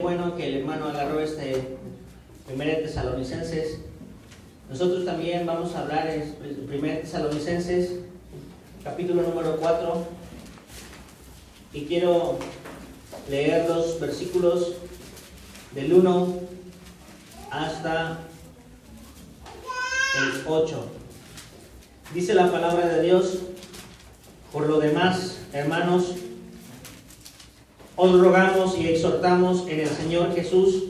Bueno que el hermano agarró Primera de Tesalonicenses. Nosotros también vamos a hablar en Primera de Tesalonicenses, capítulo número 4, y quiero leer los versículos del 1 hasta el 8. Dice la palabra de Dios: por lo demás, hermanos, os rogamos y exhortamos en el Señor Jesús,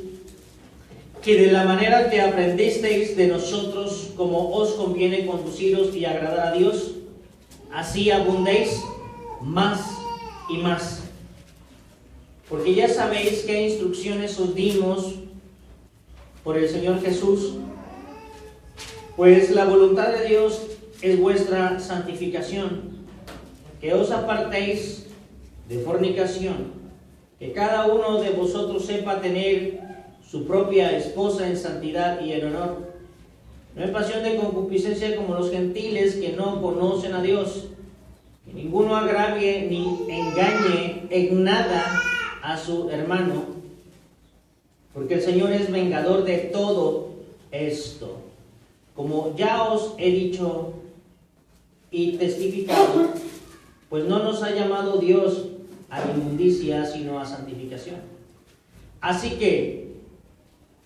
que de la manera que aprendisteis de nosotros, como os conviene conduciros y agradar a Dios, así abundéis más y más. Porque ya sabéis qué instrucciones os dimos por el Señor Jesús, pues la voluntad de Dios es vuestra santificación, que os apartéis de fornicación, que cada uno de vosotros sepa tener su propia esposa en santidad y en honor, no en pasión de concupiscencia como los gentiles que no conocen a Dios, que ninguno agravie ni engañe en nada a su hermano, porque el Señor es vengador de todo esto, como ya os he dicho y testificado, pues no nos ha llamado Dios a inmundicia, sino a santificación. Así que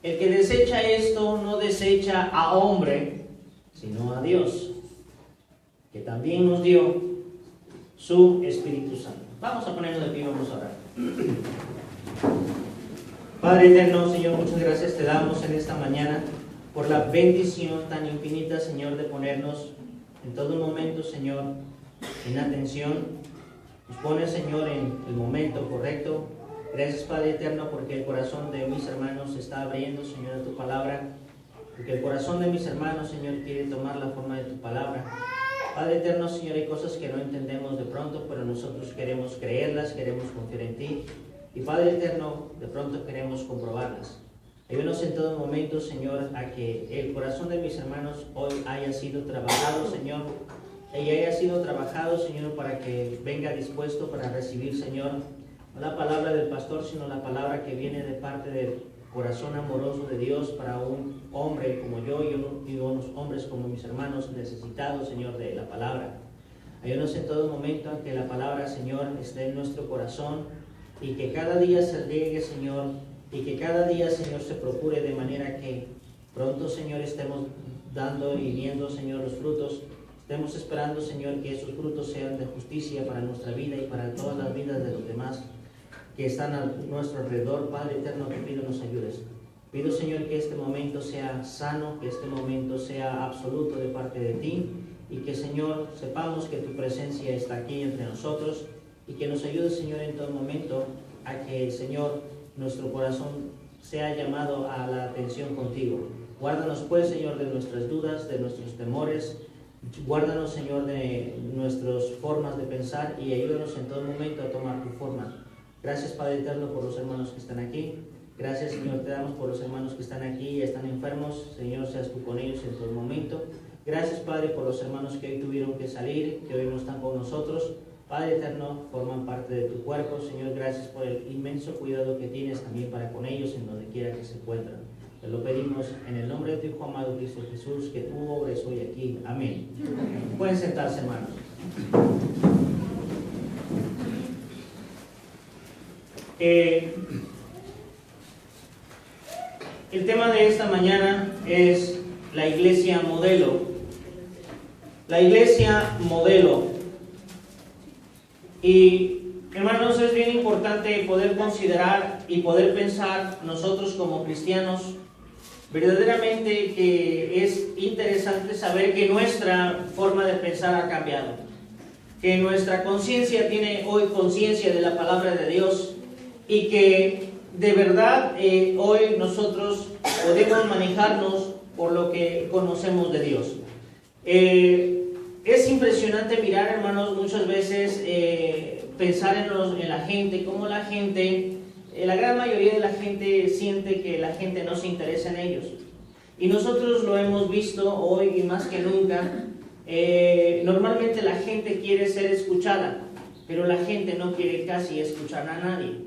el que desecha esto no desecha a hombre, sino a Dios, que también nos dio su Espíritu Santo. Vamos a ponernos de pie y vamos a orar. Padre eterno, Señor, muchas gracias te damos en esta mañana por la bendición tan infinita, Señor, de ponernos en todo momento, Señor, en atención. Nos pone, Señor, en el momento correcto. Gracias, Padre eterno, porque el corazón de mis hermanos se está abriendo, Señor, a tu palabra. Porque el corazón de mis hermanos, Señor, quiere tomar la forma de tu palabra. Padre eterno, Señor, hay cosas que no entendemos de pronto, pero nosotros queremos creerlas, queremos confiar en ti. Y Padre eterno, de pronto queremos comprobarlas. Ayúdanos en todo momento, Señor, a que el corazón de mis hermanos hoy haya sido trabajado, Señor, y haya sido trabajado, Señor, para que venga dispuesto para recibir, Señor, no la palabra del pastor, sino la palabra que viene de parte del corazón amoroso de Dios para un hombre como yo y unos hombres como mis hermanos necesitados, Señor, de la palabra. Ayúdanos en todo momento a que la palabra, Señor, esté en nuestro corazón y que cada día se riegue, Señor, y que cada día, Señor, se procure de manera que pronto, Señor, estemos dando y viendo, Señor, los frutos. Estemos esperando, Señor, que esos frutos sean de justicia para nuestra vida y para todas las vidas de los demás que están a nuestro alrededor. Padre eterno, te pido nos ayudes. Pido, Señor, que este momento sea sano, que este momento sea absoluto de parte de ti y que, Señor, sepamos que tu presencia está aquí entre nosotros y que nos ayudes, Señor, en todo momento a que, Señor, nuestro corazón sea llamado a la atención contigo. Guárdanos, pues, Señor, de nuestras dudas, de nuestros temores. Guárdanos, Señor, de nuestras formas de pensar y ayúdanos en todo momento a tomar tu forma. Gracias, Padre eterno, por los hermanos que están aquí. Gracias, Señor, te damos por los hermanos que están aquí y están enfermos. Señor, seas tú con ellos en todo momento. Gracias, Padre, por los hermanos que hoy tuvieron que salir, que hoy no están con nosotros. Padre eterno, forman parte de tu cuerpo. Señor, gracias por el inmenso cuidado que tienes también para con ellos en donde quiera que se encuentran. Te lo pedimos en el nombre de tu Hijo amado Cristo Jesús, que tú obres hoy aquí. Amén. Pueden sentarse, hermanos. El tema de esta mañana es la iglesia modelo. La iglesia modelo. Y hermanos, es bien importante poder considerar y poder pensar nosotros como cristianos. Verdaderamente que es interesante saber que nuestra forma de pensar ha cambiado, que nuestra conciencia tiene hoy conciencia de la palabra de Dios y que de verdad hoy nosotros podemos manejarnos por lo que conocemos de Dios. Es impresionante mirar, hermanos, muchas veces pensar en la gente, cómo la gente... La gran mayoría de la gente siente que la gente no se interesa en ellos. Y nosotros lo hemos visto hoy y más que nunca. Normalmente la gente quiere ser escuchada, pero la gente no quiere casi escuchar a nadie.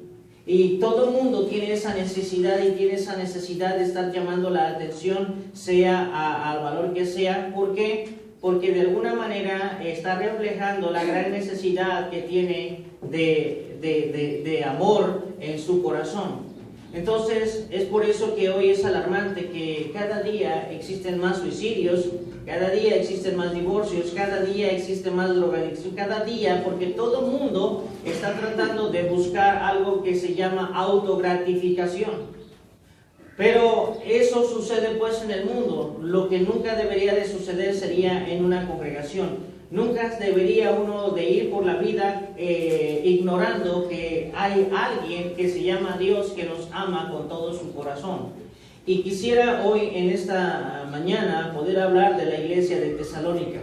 Y todo el mundo tiene esa necesidad y tiene esa necesidad de estar llamando la atención, sea al valor que sea. ¿Por qué? Porque de alguna manera está reflejando la gran necesidad que tiene de amor en su corazón. Entonces, es por eso que hoy es alarmante que cada día existen más suicidios, cada día existen más divorcios, cada día existe más drogadicción, cada día, porque todo el mundo está tratando de buscar algo que se llama autogratificación. Pero eso sucede pues en el mundo. Lo que nunca debería de suceder sería en una congregación. Nunca debería uno de ir por la vida ignorando que hay alguien que se llama Dios, que nos ama con todo su corazón. Y quisiera hoy en esta mañana poder hablar de la iglesia de Tesalónica.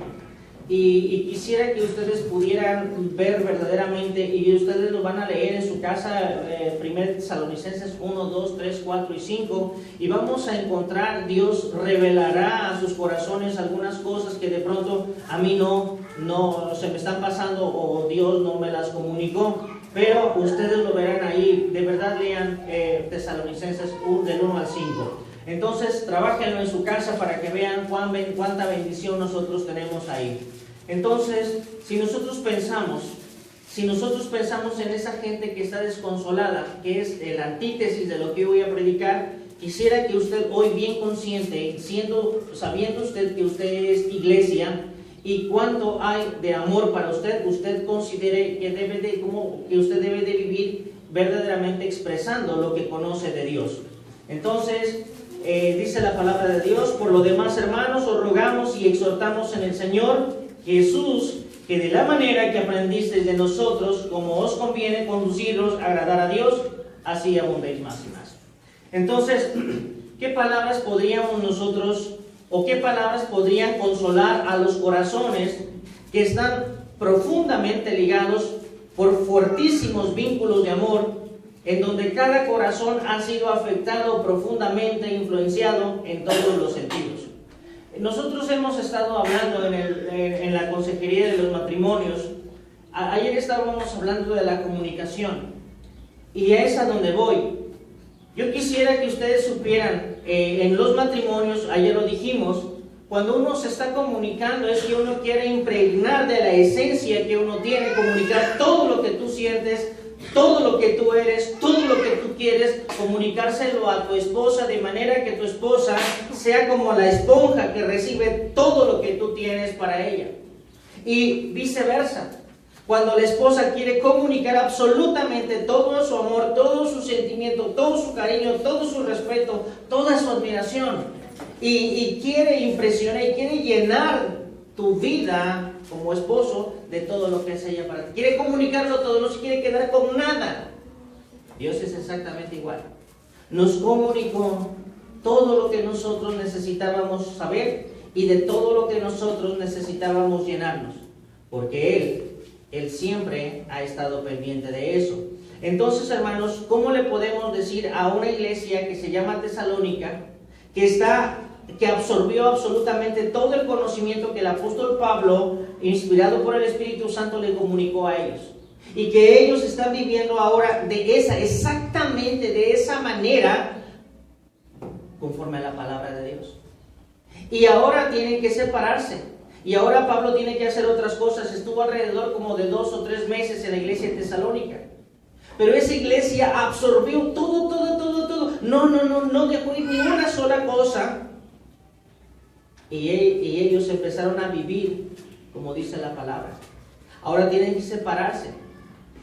Y quisiera que ustedes pudieran ver verdaderamente, y ustedes lo van a leer en su casa, 1 Tesalonicenses 1, 2, 3, 4 y 5, y vamos a encontrar, Dios revelará a sus corazones algunas cosas que de pronto a mí no se me están pasando, o Dios no me las comunicó, pero ustedes lo verán ahí. De verdad lean Tesalonicenses del 1 al 5. Entonces, trabájenlo en su casa para que vean cuánta bendición nosotros tenemos ahí. Entonces, si nosotros pensamos en esa gente que está desconsolada, que es el antítesis de lo que voy a predicar, quisiera que usted hoy, bien consciente, sabiendo usted que usted es iglesia y cuánto hay de amor para usted, usted considere que usted debe de vivir verdaderamente expresando lo que conoce de Dios. Entonces, dice la palabra de Dios: por lo demás, hermanos, os rogamos y exhortamos en el Señor Jesús, que de la manera que aprendisteis de nosotros, como os conviene conduciros a agradar a Dios, así abundéis más y más. Entonces, ¿qué palabras podríamos nosotros, o qué palabras podrían consolar a los corazones que están profundamente ligados por fuertísimos vínculos de amor, en donde cada corazón ha sido afectado profundamente, influenciado en todos los sentidos? Nosotros hemos estado hablando en la consejería de los matrimonios. Ayer estábamos hablando de la comunicación, y es a donde voy. Yo quisiera que ustedes supieran, en los matrimonios, ayer lo dijimos, cuando uno se está comunicando es que uno quiere impregnar de la esencia que uno tiene, comunicar todo lo que tú sientes, todo lo que tú eres, todo lo que tú quieres, comunicárselo a tu esposa, de manera que tu esposa sea como la esponja que recibe todo lo que tú tienes para ella. Y viceversa, cuando la esposa quiere comunicar absolutamente todo su amor, todo su sentimiento, todo su cariño, todo su respeto, toda su admiración, y quiere impresionar y quiere llenar tu vida como esposo de todo lo que es ella para ti. Quiere comunicarlo todo, no se quiere quedar con nada. Dios es exactamente igual. Nos comunicó todo lo que nosotros necesitábamos saber y de todo lo que nosotros necesitábamos llenarnos, porque Él siempre ha estado pendiente de eso. Entonces, hermanos, ¿cómo le podemos decir a una iglesia que se llama Tesalónica, que absorbió absolutamente todo el conocimiento que el apóstol Pablo, inspirado por el Espíritu Santo, le comunicó a ellos, y que ellos están viviendo ahora exactamente de esa manera, conforme a la palabra de Dios? Y ahora tienen que separarse, y ahora Pablo tiene que hacer otras cosas. Estuvo alrededor como de 2 o 3 meses en la iglesia de Tesalónica, pero esa iglesia absorbió todo, no dejó ir ni una sola cosa. Y ellos empezaron a vivir como dice la palabra. Ahora tienen que separarse.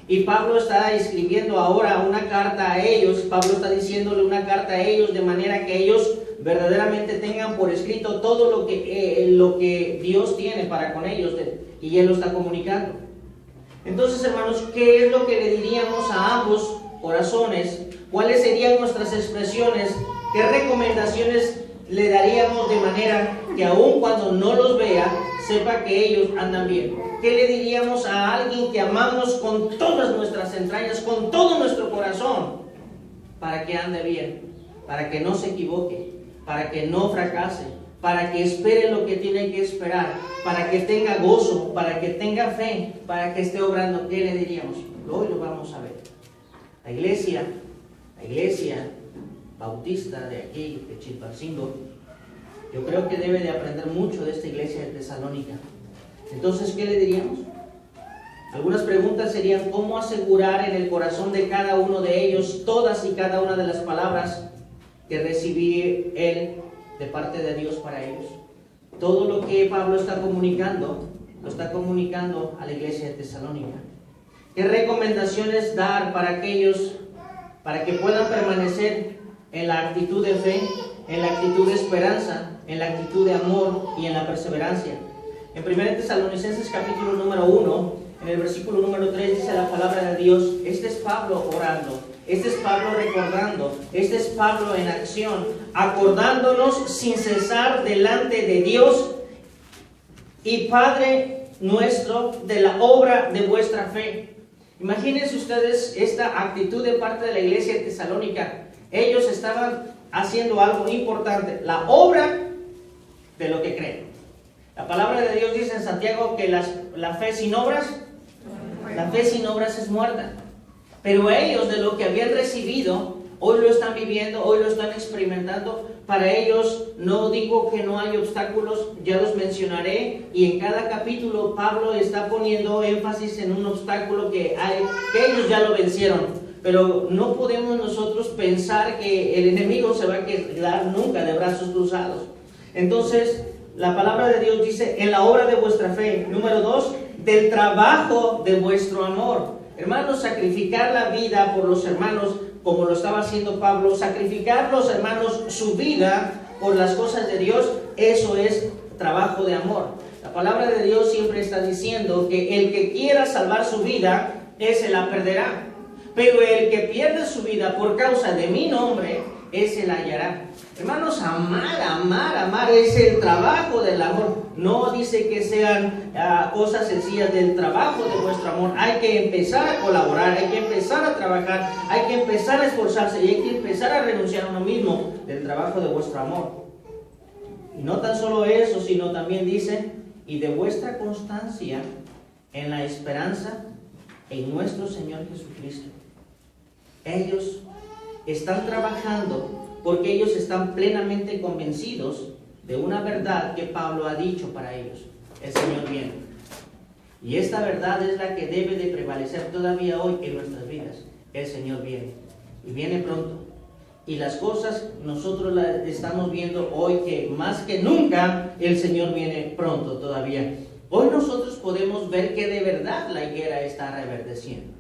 Y Pablo está escribiendo ahora una carta a ellos. Pablo está diciéndole una carta a ellos, de manera que ellos verdaderamente tengan por escrito todo lo que Dios tiene para con ellos, y Él lo está comunicando. Entonces, hermanos, ¿qué es lo que le diríamos a ambos corazones? ¿Cuáles serían nuestras expresiones? ¿Qué recomendaciones le daríamos de manera que aun cuando no los vea, sepa que ellos andan bien? ¿Qué le diríamos a alguien que amamos con todas nuestras entrañas, con todo nuestro corazón, para que ande bien, para que no se equivoque, para que no fracase, para que espere lo que tiene que esperar, para que tenga gozo, para que tenga fe, para que esté obrando? ¿Qué le diríamos? Hoy lo vamos a ver. La iglesia bautista de aquí, de Chilpancingo, yo creo que debe de aprender mucho de esta iglesia de Tesalónica. Entonces, ¿qué le diríamos? Algunas preguntas serían: ¿cómo asegurar en el corazón de cada uno de ellos todas y cada una de las palabras que recibí él de parte de Dios para ellos? Todo lo que Pablo está comunicando, lo está comunicando a la iglesia de Tesalónica. ¿Qué recomendaciones dar para aquellos, para que puedan permanecer en la actitud de fe, en la actitud de esperanza, en la actitud de amor y en la perseverancia? En 1 Tesalonicenses capítulo número 1, en el versículo número 3 dice la palabra de Dios: este es Pablo orando, este es Pablo recordando, este es Pablo en acción, acordándonos sin cesar delante de Dios y Padre nuestro de la obra de vuestra fe. Imagínense ustedes esta actitud de parte de la iglesia de Tesalónica. Ellos estaban haciendo algo importante, la obra de lo que creen. La palabra de Dios dice en Santiago que la fe sin obras es muerta. Pero ellos, de lo que habían recibido, hoy lo están viviendo, hoy lo están experimentando. Para ellos, no digo que no hay obstáculos, ya los mencionaré, y en cada capítulo Pablo está poniendo énfasis en un obstáculo que ellos ya lo vencieron. Pero no podemos nosotros pensar que el enemigo se va a quedar nunca de brazos cruzados. Entonces, la palabra de Dios dice: en la obra de vuestra fe. Número 2, del trabajo de vuestro amor. Hermanos, sacrificar la vida por los hermanos, como lo estaba haciendo Pablo, sacrificar los hermanos su vida por las cosas de Dios, eso es trabajo de amor. La palabra de Dios siempre está diciendo que el que quiera salvar su vida, ese la perderá. Pero el que pierde su vida por causa de mi nombre, ese la hallará. Hermanos, amar es el trabajo del amor. No dice que sean cosas sencillas del trabajo de vuestro amor. Hay que empezar a colaborar, hay que empezar a trabajar, hay que empezar a esforzarse y hay que empezar a renunciar a uno mismo del trabajo de vuestro amor. Y no tan solo eso, sino también dice: y de vuestra constancia en la esperanza en nuestro Señor Jesucristo. Ellos están trabajando porque ellos están plenamente convencidos de una verdad que Pablo ha dicho para ellos: el Señor viene. Y esta verdad es la que debe de prevalecer todavía hoy en nuestras vidas. El Señor viene, y viene pronto. Y las cosas nosotros las estamos viendo hoy, que más que nunca el Señor viene pronto todavía. Hoy nosotros podemos ver que de verdad la higuera está reverdeciendo.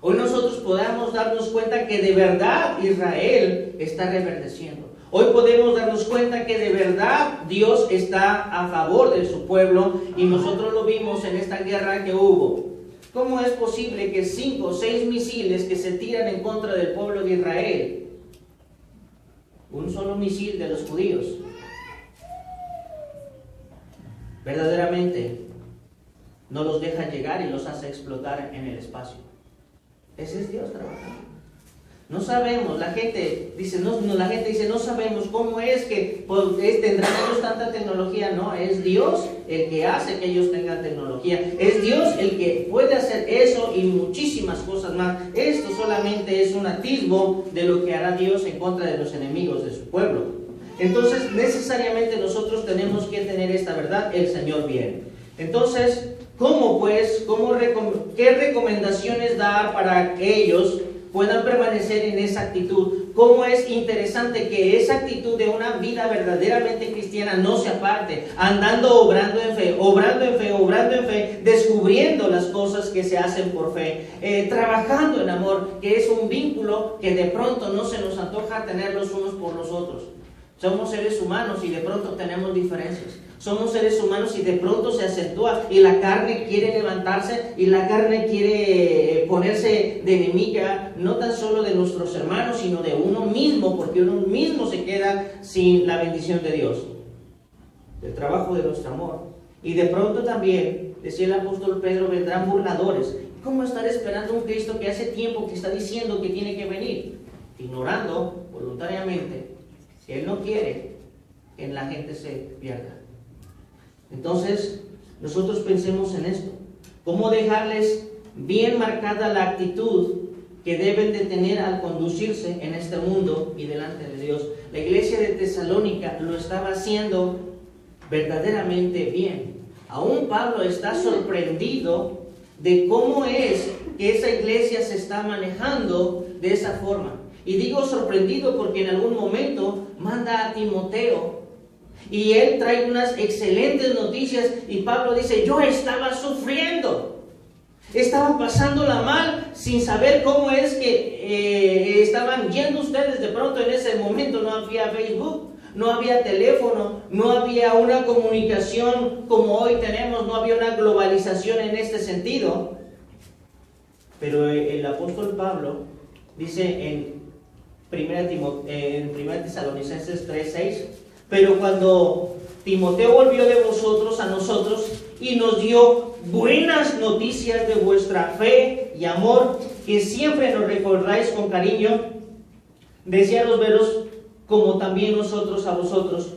Hoy nosotros podemos darnos cuenta que de verdad Israel está reverdeciendo. Hoy podemos darnos cuenta que de verdad Dios está a favor de su pueblo, y nosotros lo vimos en esta guerra que hubo. ¿Cómo es posible que 5 o 6 misiles que se tiran en contra del pueblo de Israel, un solo misil de los judíos, verdaderamente no los deja llegar y los hace explotar en el espacio? Ese es Dios trabajando. No sabemos, la gente dice, no sabemos cómo es que tendrán ellos tanta tecnología. No, es Dios el que hace que ellos tengan tecnología. Es Dios el que puede hacer eso y muchísimas cosas más. Esto solamente es un atisbo de lo que hará Dios en contra de los enemigos de su pueblo. Entonces, necesariamente nosotros tenemos que tener esta verdad: el Señor viene. Entonces, ¿cómo pues? ¿Qué recomendaciones dar para que ellos puedan permanecer en esa actitud? ¿Cómo es interesante que esa actitud de una vida verdaderamente cristiana no se aparte? Andando, obrando en fe, descubriendo las cosas que se hacen por fe, trabajando en amor, que es un vínculo que de pronto no se nos antoja tener los unos por los otros. Somos seres humanos y de pronto tenemos diferencias. Somos seres humanos y de pronto se acentúa, y la carne quiere levantarse, y la carne quiere ponerse de enemiga, no tan solo de nuestros hermanos, sino de uno mismo, porque uno mismo se queda sin la bendición de Dios, del trabajo de nuestro amor. Y de pronto también, decía el apóstol Pedro, vendrán burladores. ¿Cómo estar esperando un Cristo que hace tiempo que está diciendo que tiene que venir, ignorando voluntariamente que Él no quiere que la gente se pierda? Entonces, nosotros pensemos en esto. ¿Cómo dejarles bien marcada la actitud que deben de tener al conducirse en este mundo y delante de Dios. La iglesia de Tesalónica lo estaba haciendo verdaderamente bien. Aún Pablo está sorprendido de cómo es que esa iglesia se está manejando de esa forma. Y digo sorprendido porque en algún momento manda a Timoteo y él trae unas excelentes noticias y Pablo dice: yo estaba sufriendo, estaba pasándola mal sin saber cómo es que estaban yendo ustedes. De pronto en ese momento no había Facebook, no había teléfono, no había una comunicación como hoy tenemos, no había una globalización en este sentido. Pero el apóstol Pablo dice en 1 Tesalonicenses 3:6: pero cuando Timoteo volvió de vosotros a nosotros y nos dio buenas noticias de vuestra fe y amor, que siempre nos recordáis con cariño, desearos veros como también nosotros a vosotros.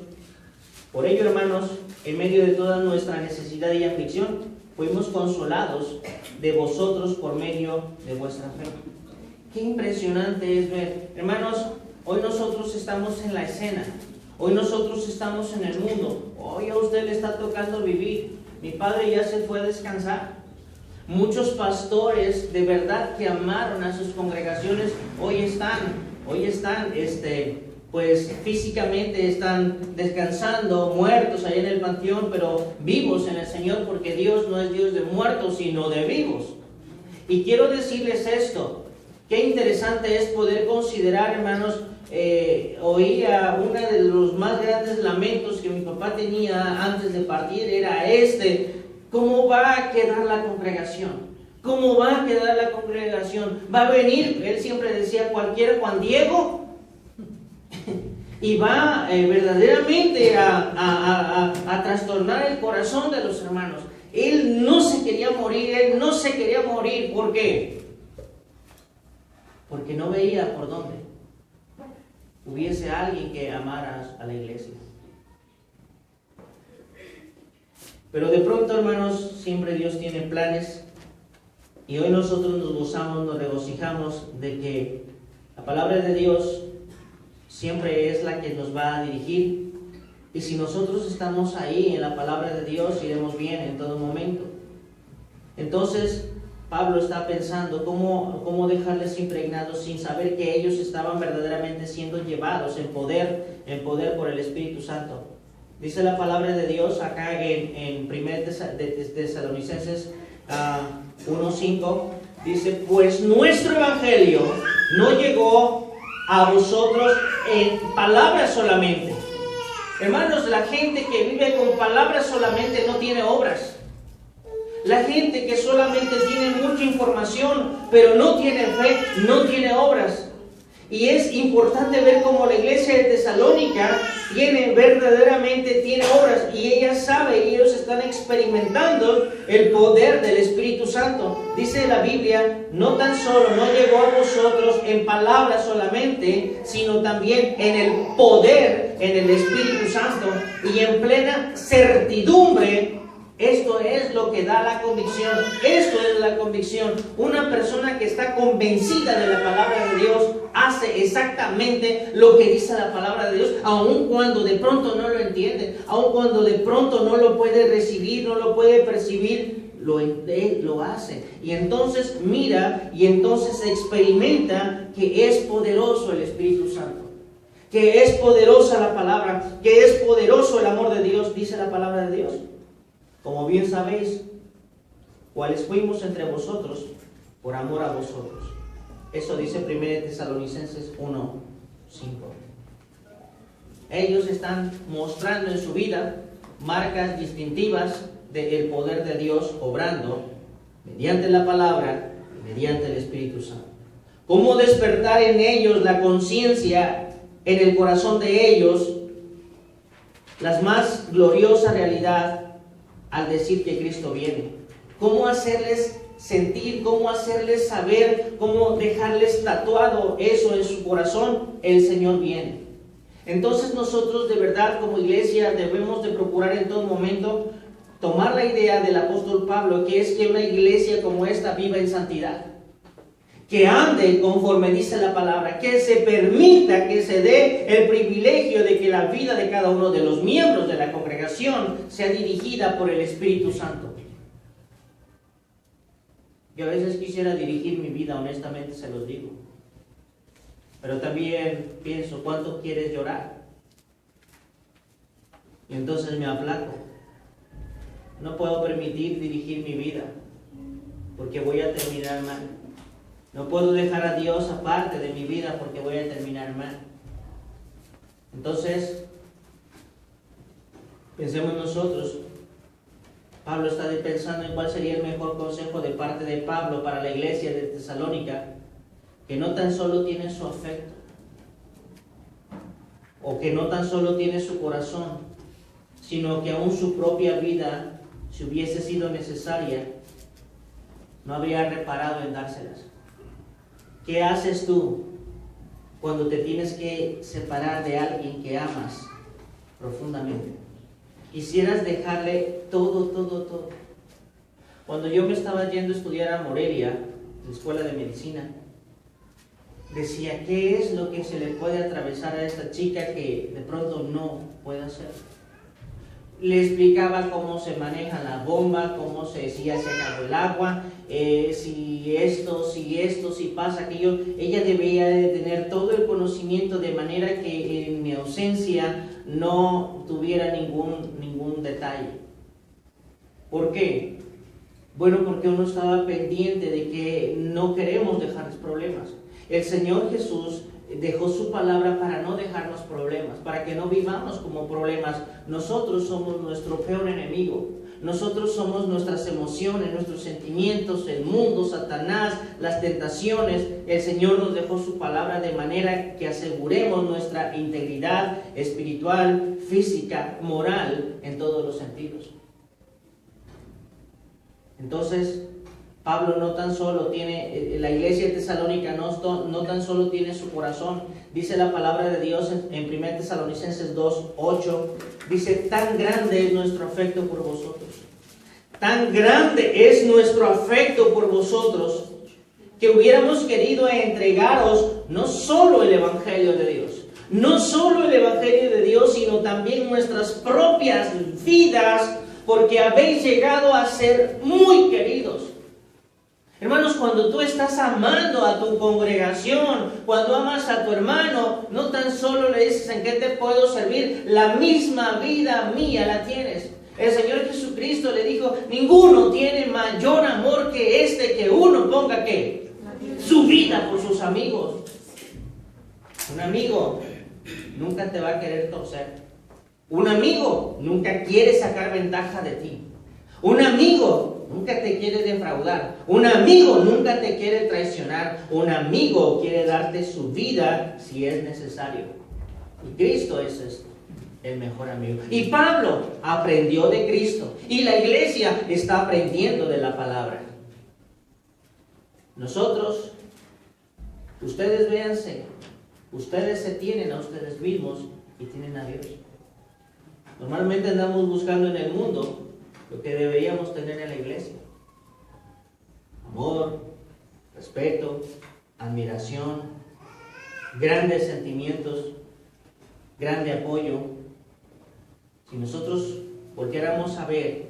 Por ello, hermanos, en medio de toda nuestra necesidad y aflicción, fuimos consolados de vosotros por medio de vuestra fe. Qué impresionante es ver, hermanos, hoy nosotros estamos en la escena, hoy nosotros estamos en el mundo, hoy a usted le está tocando vivir. Mi padre ya se fue a descansar. Muchos pastores de verdad que amaron a sus congregaciones hoy están, pues físicamente están descansando, muertos ahí en el panteón, pero vivos en el Señor, porque Dios no es Dios de muertos, sino de vivos. Y quiero decirles esto: qué interesante es poder considerar, hermanos. Oía uno de los más grandes lamentos que mi papá tenía antes de partir, era ¿cómo va a quedar la congregación? ¿Cómo va a quedar la congregación? Va a venir, él siempre decía, cualquier Juan Diego, y va verdaderamente a trastornar el corazón de los hermanos. Él no se quería morir, ¿por qué? Porque no veía por dónde hubiese alguien que amara a la iglesia. Pero de pronto, hermanos, siempre Dios tiene planes, y hoy nosotros nos gozamos, nos regocijamos de que la palabra de Dios siempre es la que nos va a dirigir, y si nosotros estamos ahí en la palabra de Dios, iremos bien en todo momento. Entonces Pablo está pensando cómo dejarles impregnados sin saber que ellos estaban verdaderamente siendo llevados en poder por el Espíritu Santo. Dice la palabra de Dios acá en 1 Tesalonicenses 1:5, dice: pues nuestro evangelio no llegó a vosotros en palabras solamente. Hermanos, la gente que vive con palabras solamente no tiene obras. La gente que solamente tiene mucha información, pero no tiene fe, no tiene obras. Y es importante ver cómo la iglesia de Tesalónica verdaderamente tiene obras, y ella sabe, y ellos están experimentando el poder del Espíritu Santo. Dice la Biblia: no tan solo no llegó a vosotros en palabras solamente, sino también en el poder, en el Espíritu Santo, y en plena certidumbre. Esto es lo que da la convicción. Esto es la convicción. Una persona que está convencida de la palabra de Dios hace exactamente lo que dice la palabra de Dios, aun cuando de pronto no lo entiende, aun cuando de pronto no lo puede recibir, no lo puede percibir, lo hace. Y entonces mira, y entonces experimenta que es poderoso el Espíritu Santo, que es poderosa la palabra, que es poderoso el amor de Dios, dice la palabra de Dios. Como bien sabéis, cuáles fuimos entre vosotros por amor a vosotros. Eso dice 1 Tesalonicenses 1:5. Ellos están mostrando en su vida marcas distintivas del poder de Dios obrando mediante la palabra y mediante el Espíritu Santo. ¿Cómo despertar en ellos la conciencia, en el corazón de ellos, la más gloriosa realidad al decir que Cristo viene? ¿Cómo hacerles sentir, cómo hacerles saber, cómo dejarles tatuado eso en su corazón? El Señor viene. Entonces nosotros de verdad como iglesia debemos de procurar en todo momento tomar la idea del apóstol Pablo, que es que una iglesia como esta viva en santidad, que ande conforme dice la palabra, que se permita, que se dé el privilegio de que la vida de cada uno de los miembros de la congregación sea dirigida por el Espíritu Santo. Yo a veces quisiera dirigir mi vida, honestamente se los digo. Pero también pienso, ¿cuánto quieres llorar? Y entonces me aplaco. No puedo permitir dirigir mi vida, porque voy a terminar mal. No puedo dejar a Dios aparte de mi vida, porque voy a terminar mal. Entonces, pensemos nosotros. Pablo está pensando en cuál sería el mejor consejo de parte de Pablo para la iglesia de Tesalónica, que no tan solo tiene su afecto, o que no tan solo tiene su corazón, sino que aún su propia vida, si hubiese sido necesaria, no habría reparado en dárselas. ¿Qué haces tú cuando te tienes que separar de alguien que amas profundamente? Quisieras dejarle todo. Cuando yo me estaba yendo a estudiar a Morelia, la escuela de medicina, decía, ¿qué es lo que se le puede atravesar a esta chica que de pronto no puede hacer? Le explicaba cómo se maneja la bomba, cómo si ya se acabó el agua, si esto, si pasa aquello. Ella debía de tener todo el conocimiento de manera que en mi ausencia no tuviera ningún detalle. ¿Por qué? Bueno, porque uno estaba pendiente de que no queremos dejarles problemas. El Señor Jesús dejó su palabra para no dejarnos problemas, para que no vivamos como problemas. Nosotros somos nuestro peor enemigo. Nosotros somos nuestras emociones, nuestros sentimientos, el mundo, Satanás, las tentaciones. El Señor nos dejó su palabra de manera que aseguremos nuestra integridad espiritual, física, moral, en todos los sentidos. Entonces, Pablo no tan solo tiene, la iglesia de Tesalónica no tan solo tiene su corazón. Dice la palabra de Dios en 1 Tesalonicenses 2:8, dice, tan grande es nuestro afecto por vosotros. Tan grande es nuestro afecto por vosotros, que hubiéramos querido entregaros no solo el Evangelio de Dios, no solo el Evangelio de Dios, sino también nuestras propias vidas, porque habéis llegado a ser muy queridos. Hermanos, cuando tú estás amando a tu congregación, cuando amas a tu hermano, no tan solo le dices en qué te puedo servir, la misma vida mía la tienes. El Señor Jesucristo le dijo, ninguno tiene mayor amor que este, que uno ponga ¿qué? Su vida por sus amigos. Un amigo nunca te va a querer torcer. Un amigo nunca quiere sacar ventaja de ti. Un amigo nunca te quiere defraudar. Un amigo nunca te quiere traicionar. Un amigo quiere darte su vida si es necesario. Y Cristo es esto, el mejor amigo. Y Pablo aprendió de Cristo. Y la iglesia está aprendiendo de la palabra. Nosotros, ustedes véanse, ustedes se tienen a ustedes mismos y tienen a Dios. Normalmente andamos buscando en el mundo lo que deberíamos tener en la iglesia: amor, respeto, admiración, grandes sentimientos, grande apoyo. Si nosotros volviéramos a ver,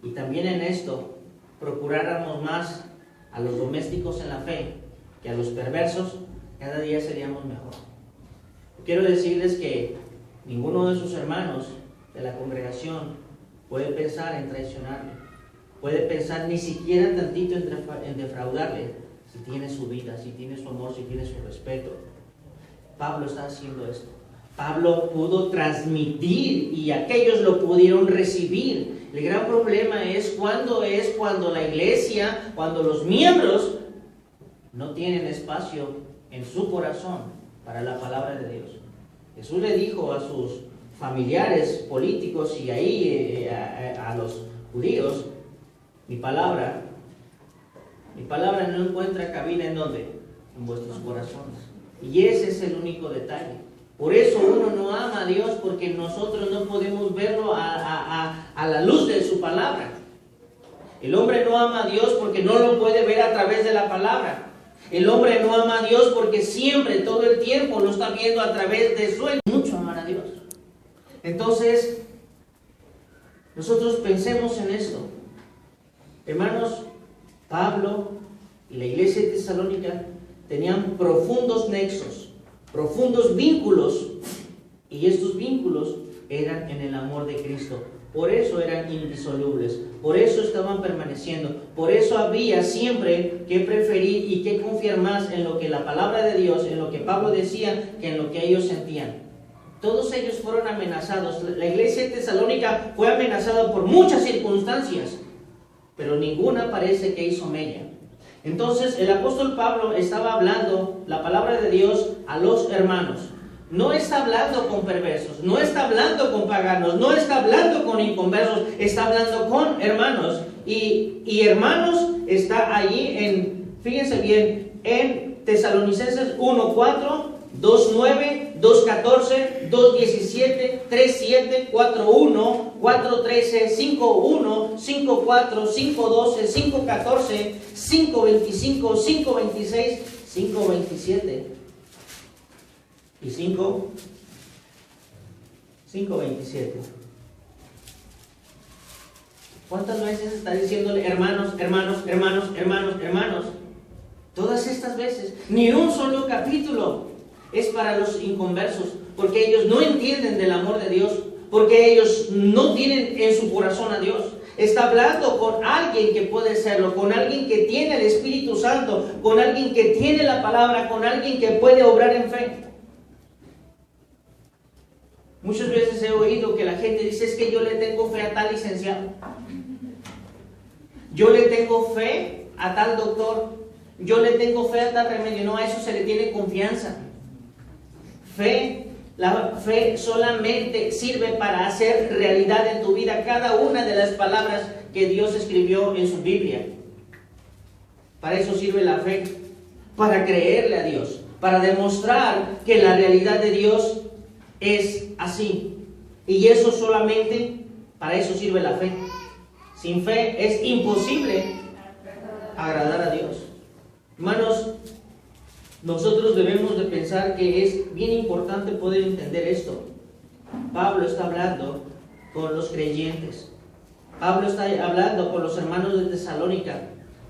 y también en esto procuráramos más a los domésticos en la fe que a los perversos, cada día seríamos mejor. Quiero decirles que ninguno de sus hermanos de la congregación puede pensar en traicionarle, puede pensar ni siquiera tantito en defraudarle, si tiene su vida, si tiene su amor, si tiene su respeto. Pablo está haciendo esto. Pablo pudo transmitir y aquellos lo pudieron recibir. El gran problema es cuando la iglesia, cuando los miembros no tienen espacio en su corazón para la palabra de Dios. Jesús le dijo a sus familiares políticos y ahí a los judíos, mi palabra no encuentra cabida ¿en dónde? En vuestros corazones. Y ese es el único detalle. Por eso uno no ama a Dios, porque nosotros no podemos verlo a la luz de su palabra. El hombre no ama a Dios porque no lo puede ver a través de la palabra. El hombre no ama a Dios porque siempre, todo el tiempo, lo está viendo a través de su mucho amar a Dios. Entonces, nosotros pensemos en esto. Hermanos, Pablo y la iglesia de Tesalónica tenían profundos nexos, profundos vínculos, y estos vínculos eran en el amor de Cristo. Por eso eran indisolubles, por eso estaban permaneciendo, por eso había siempre que preferir y que confiar más en lo que la palabra de Dios, en lo que Pablo decía, que en lo que ellos sentían. Todos ellos fueron amenazados. La iglesia de Tesalónica fue amenazada por muchas circunstancias, pero ninguna parece que hizo mella. Entonces el apóstol Pablo estaba hablando la palabra de Dios a los hermanos. No está hablando con perversos, no está hablando con paganos, no está hablando con inconversos, está hablando con hermanos. Y hermanos está allí fíjense bien, en Tesalonicenses 1:4, 2:9, 2:14, 2:17, 3:7, 4:1, 4:13, 5:1, 5:4, 5:12, 5:14, 5:25, 5:26, 5:27 y 5:27. ¿Cuántas veces está diciéndole hermanos, hermanos, hermanos, hermanos, hermanos? Todas estas veces, ni un solo capítulo es para los inconversos, porque ellos no entienden del amor de Dios, porque ellos no tienen en su corazón a Dios. Está hablando con alguien que puede serlo, con alguien que tiene el Espíritu Santo, con alguien que tiene la palabra, con alguien que puede obrar en fe. Muchas veces he oído que la gente dice, es que yo le tengo fe a tal licenciado, yo le tengo fe a tal doctor, yo le tengo fe a tal remedio. No, a eso se le tiene confianza. La fe solamente sirve para hacer realidad en tu vida cada una de las palabras que Dios escribió en su Biblia. Para eso sirve la fe, para creerle a Dios, para demostrar que la realidad de Dios es así. Y eso solamente, para eso sirve la fe. Sin fe es imposible agradar a Dios. Hermanos, nosotros debemos de pensar que es bien importante poder entender esto. Pablo está hablando con los creyentes. Pablo está hablando con los hermanos de Tesalónica,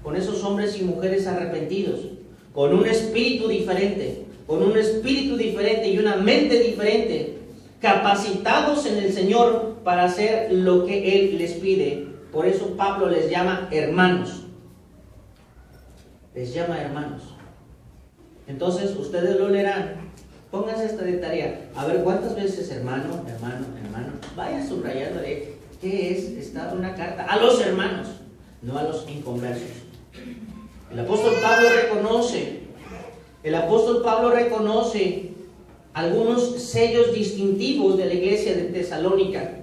con esos hombres y mujeres arrepentidos, con un espíritu diferente, y una mente diferente, capacitados en el Señor para hacer lo que Él les pide. Por eso Pablo les llama hermanos. Les llama hermanos. Entonces ustedes lo leerán. Pónganse esta de tarea. A ver cuántas veces hermano, hermano, hermano. Vaya subrayándole qué es esta una carta a los hermanos, no a los inconversos. El apóstol Pablo reconoce algunos sellos distintivos de la iglesia de Tesalónica.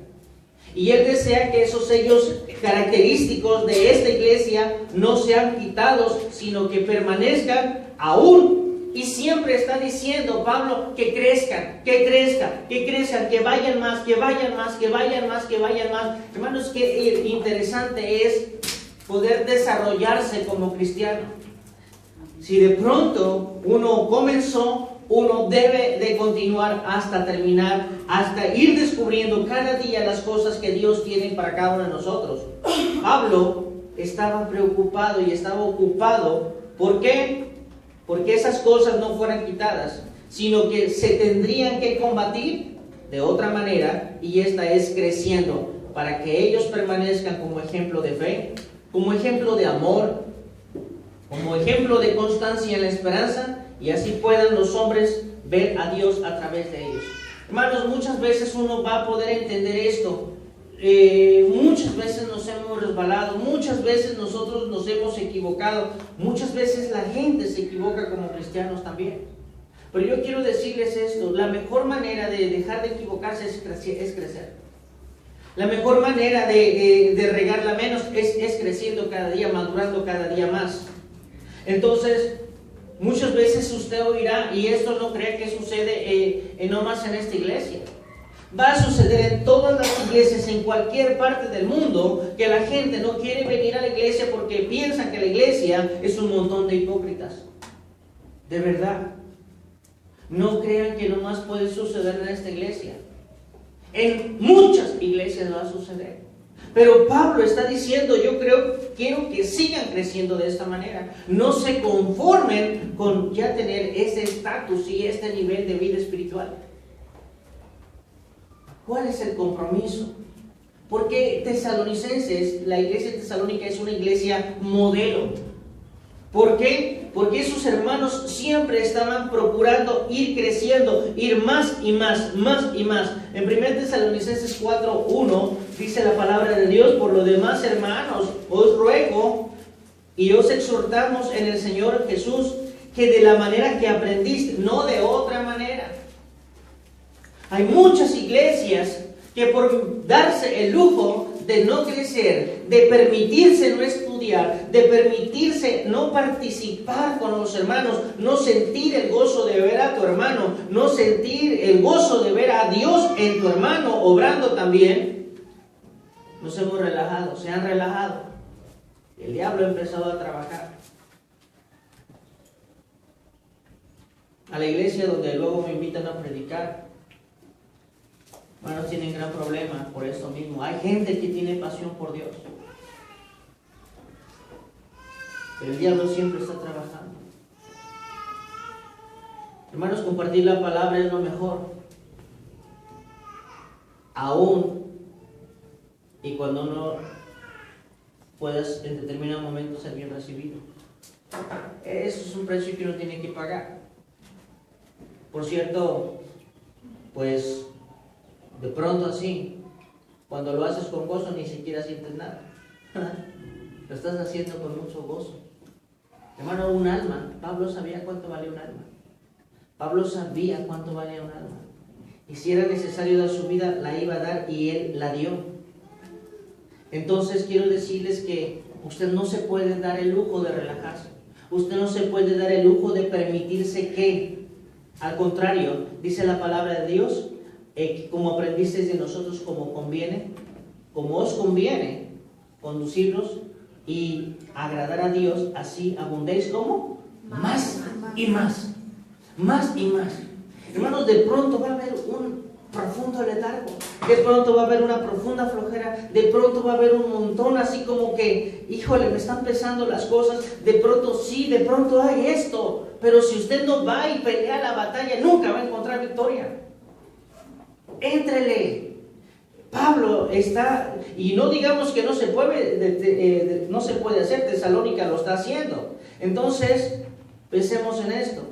Y él desea que esos sellos característicos de esta iglesia no sean quitados, sino que permanezcan aún. Y siempre está diciendo Pablo que crezcan, que vayan más, que vayan más, que vayan más, que vayan más. Hermanos, qué interesante es poder desarrollarse como cristiano. Si de pronto uno comenzó, uno debe de continuar hasta terminar, hasta ir descubriendo cada día las cosas que Dios tiene para cada uno de nosotros. Pablo estaba preocupado y estaba ocupado. ¿Por qué? Porque esas cosas no fueran quitadas, sino que se tendrían que combatir de otra manera, y esta es creciendo, para que ellos permanezcan como ejemplo de fe, como ejemplo de amor, como ejemplo de constancia en la esperanza, y así puedan los hombres ver a Dios a través de ellos. Hermanos, muchas veces uno va a poder entender esto. Muchas veces nos hemos resbalado, muchas veces nosotros nos hemos equivocado, muchas veces la gente se equivoca como cristianos también. Pero yo quiero decirles esto: la mejor manera de dejar de equivocarse es crecer. La mejor manera de regarla menos es creciendo cada día, madurando cada día más. Entonces, muchas veces usted oirá, y esto no cree que sucede no más en esta iglesia. Va a suceder en todas las iglesias, en cualquier parte del mundo, que la gente no quiere venir a la iglesia porque piensan que la iglesia es un montón de hipócritas. De verdad. No crean que nomás puede suceder en esta iglesia. En muchas iglesias va a suceder. Pero Pablo está diciendo, quiero que sigan creciendo de esta manera. No se conformen con ya tener ese estatus y este nivel de vida espiritual. ¿Cuál es el compromiso? Porque Tesalonicenses, la iglesia tesalónica es una iglesia modelo. ¿Por qué? Porque sus hermanos siempre estaban procurando ir creciendo, ir más y más, más y más. En 1 Tesalonicenses 4:1 dice la palabra de Dios: por lo demás, hermanos, os ruego y os exhortamos en el Señor Jesús, que de la manera que aprendiste, no de otra manera. Hay muchas iglesias que por darse el lujo de no crecer, de permitirse no estudiar, de permitirse no participar con los hermanos, no sentir el gozo de ver a tu hermano, no sentir el gozo de ver a Dios en tu hermano obrando también, nos hemos relajado, se han relajado. El diablo ha empezado a trabajar. A la iglesia donde luego me invitan a predicar, hermanos, tienen gran problema por esto mismo. Hay gente que tiene pasión por Dios, pero el diablo siempre está trabajando. Hermanos, compartir la palabra es lo mejor, aún y cuando no puedas en determinado momento ser bien recibido. Eso es un precio que uno tiene que pagar. Por cierto, pues de pronto así, cuando lo haces con gozo, ni siquiera sientes nada. Lo estás haciendo con mucho gozo. Hermano, un alma. Pablo sabía cuánto valía un alma. Pablo sabía cuánto valía un alma. Y si era necesario dar su vida, la iba a dar, y él la dio. Entonces quiero decirles que usted no se puede dar el lujo de relajarse. Usted no se puede dar el lujo de permitirse que, al contrario, dice la palabra de Dios, como aprendisteis de nosotros, como os conviene conducirnos y agradar a Dios, así abundéis como más y más, más y más. Hermanos, de pronto va a haber un profundo letargo, de pronto va a haber una profunda flojera, de pronto va a haber un montón así como que, híjole, me están pesando las cosas, de pronto sí, de pronto hay esto, pero si usted no va y pelea la batalla, nunca va a encontrar victoria. Éntrele. Pablo está, y no digamos que no se puede hacer, Tesalónica lo está haciendo. Entonces, pensemos en esto.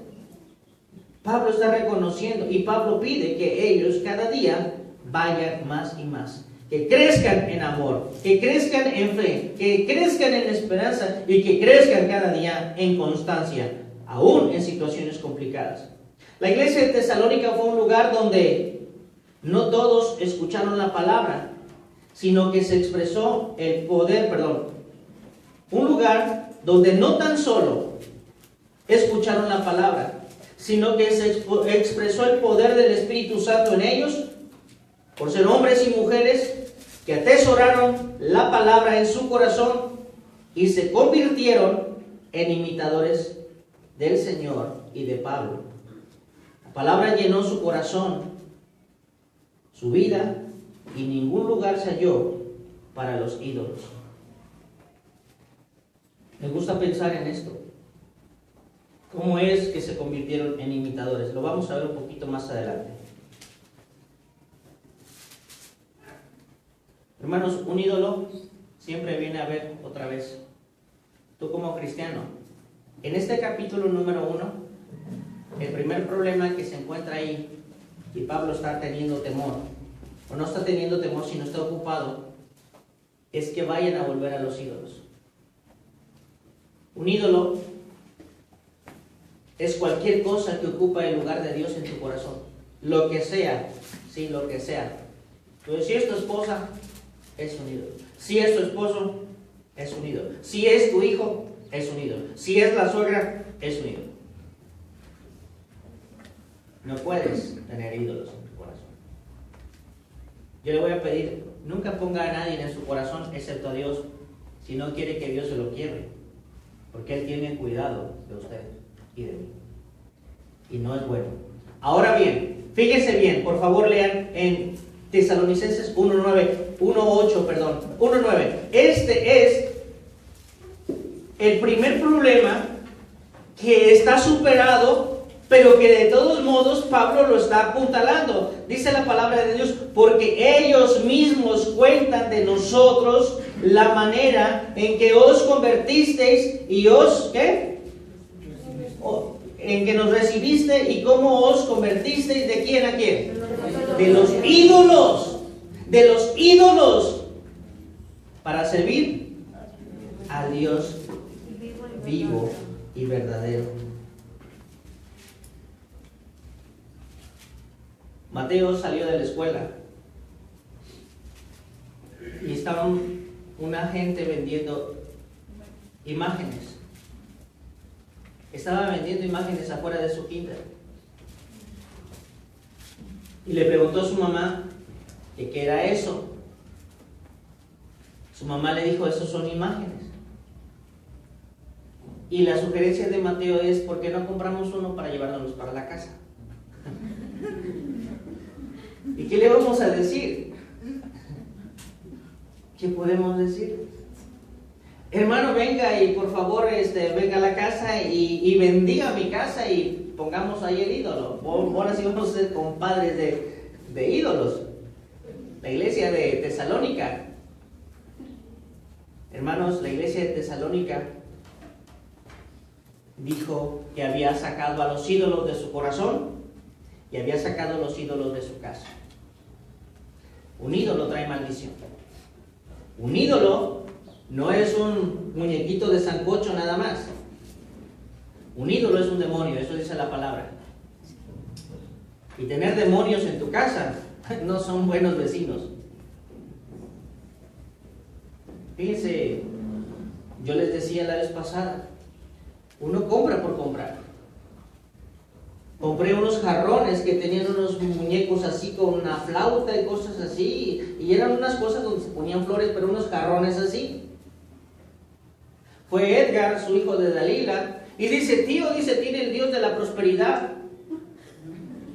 Pablo está reconociendo, y Pablo pide que ellos cada día vayan más y más, que crezcan en amor, que crezcan en fe, que crezcan en esperanza y que crezcan cada día en constancia, aún en situaciones complicadas. La iglesia de Tesalónica fue un lugar donde no todos escucharon la palabra, sino que se expresó el poder, un lugar donde no tan solo escucharon la palabra, sino que se expresó el poder del Espíritu Santo en ellos, por ser hombres y mujeres que atesoraron la palabra en su corazón y se convirtieron en imitadores del Señor y de Pablo. La palabra llenó su corazón, su vida, y ningún lugar se halló para los ídolos. Me gusta pensar en esto. ¿Cómo es que se convirtieron en imitadores? Lo vamos a ver un poquito más adelante. Hermanos, un ídolo siempre viene a ver otra vez. Tú como cristiano, en este capítulo número 1, el primer problema que se encuentra ahí, y Pablo está teniendo temor, o no está teniendo temor, sino está ocupado, es que vayan a volver a los ídolos. Un ídolo es cualquier cosa que ocupa el lugar de Dios en tu corazón. Lo que sea, sí, lo que sea. Entonces, si es tu esposa, es un ídolo. Si es tu esposo, es un ídolo. Si es tu hijo, es un ídolo. Si es la suegra, es un ídolo. No puedes tener ídolos en tu corazón. Yo le voy a pedir, nunca ponga a nadie en su corazón, excepto a Dios, si no quiere que Dios se lo quiebre, porque Él tiene cuidado de usted y de mí. y no es bueno. Ahora bien, fíjense bien, por favor lean en Tesalonicenses 1:9. Este es el primer problema que está superado, pero que de todos modos Pablo lo está apuntalando. Dice la palabra de Dios, porque ellos mismos cuentan de nosotros la manera en que os convertisteis y os, ¿qué? En que nos recibiste y cómo os convertisteis, ¿de quién a quién? De los ídolos, para servir al Dios vivo y verdadero. Mateo salió de la escuela y estaba una gente vendiendo imágenes. Estaba vendiendo imágenes afuera de su kinder. Y le preguntó a su mamá que qué era eso. Su mamá le dijo, esos son imágenes. Y la sugerencia de Mateo es, ¿por qué no compramos uno para llevárnoslos para la casa? ¿Y qué le vamos a decir? ¿Qué podemos decir? Hermano, venga y por favor venga a la casa y bendiga mi casa y pongamos ahí el ídolo. Ahora sí vamos a ser compadres de ídolos. La iglesia de Tesalónica. Hermanos, la iglesia de Tesalónica dijo que había sacado a los ídolos de su corazón y había sacado a los ídolos de su casa. Un ídolo trae maldición. Un ídolo no es un muñequito de sancocho nada más. Un ídolo es un demonio, eso dice la palabra. Y tener demonios en tu casa no son buenos vecinos. Fíjense, yo les decía la vez pasada, uno compra por comprar. Compré unos jarrones que tenían unos muñecos así con una flauta y cosas así, y eran unas cosas donde se ponían flores, pero unos jarrones así. Fue Edgar, su hijo de Dalila, y dice, tío, tiene el Dios de la prosperidad.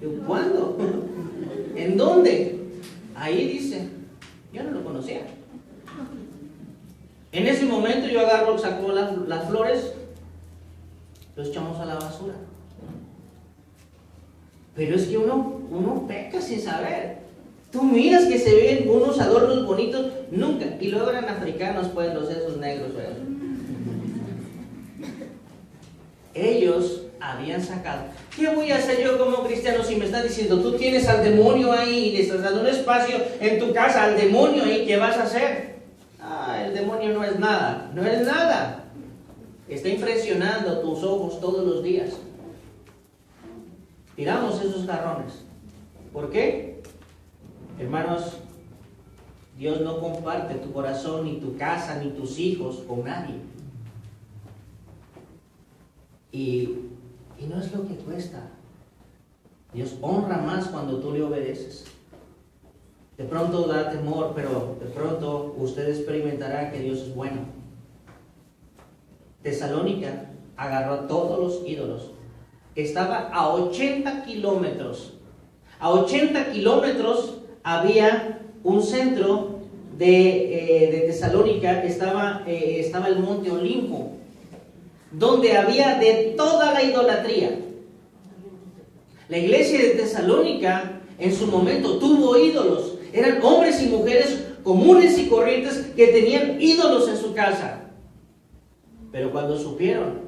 Yo, ¿cuándo? ¿En dónde? Ahí dice, yo no lo conocía. En ese momento yo agarro, saco las flores, los echamos a la basura. Pero es que uno peca sin saber. Tú miras que se ven unos adornos bonitos, nunca. Y luego eran africanos, pues, esos negros, ¿verdad? Ellos habían sacado. ¿Qué voy a hacer yo como cristiano si me están diciendo, tú tienes al demonio ahí y le estás dando un espacio en tu casa al demonio ahí, ¿qué vas a hacer? El demonio no es nada, no es nada. Está impresionando tus ojos todos los días. Tiramos esos jarrones. ¿Por qué? Hermanos, Dios no comparte tu corazón, ni tu casa, ni tus hijos con nadie. Y no es lo que cuesta. Dios honra más cuando tú le obedeces. De pronto da temor, pero de pronto usted experimentará que Dios es bueno. Tesalónica agarró a todos los ídolos. Estaba a 80 kilómetros. A 80 kilómetros había un centro de Tesalónica, estaba el monte Olimpo, donde había de toda la idolatría. La iglesia de Tesalónica en su momento tuvo ídolos. Eran hombres y mujeres comunes y corrientes que tenían ídolos en su casa. Pero cuando supieron,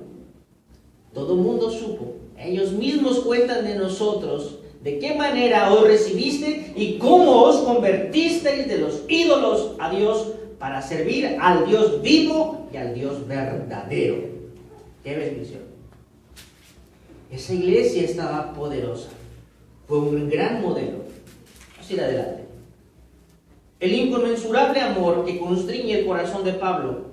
todo el mundo supo, ellos mismos cuentan de nosotros, de qué manera os recibiste y cómo os convertisteis de los ídolos a Dios para servir al Dios vivo y al Dios verdadero. ¡Qué bendición! Esa iglesia estaba poderosa. Fue un gran modelo. Vamos a ir adelante. El inconmensurable amor que constriñe el corazón de Pablo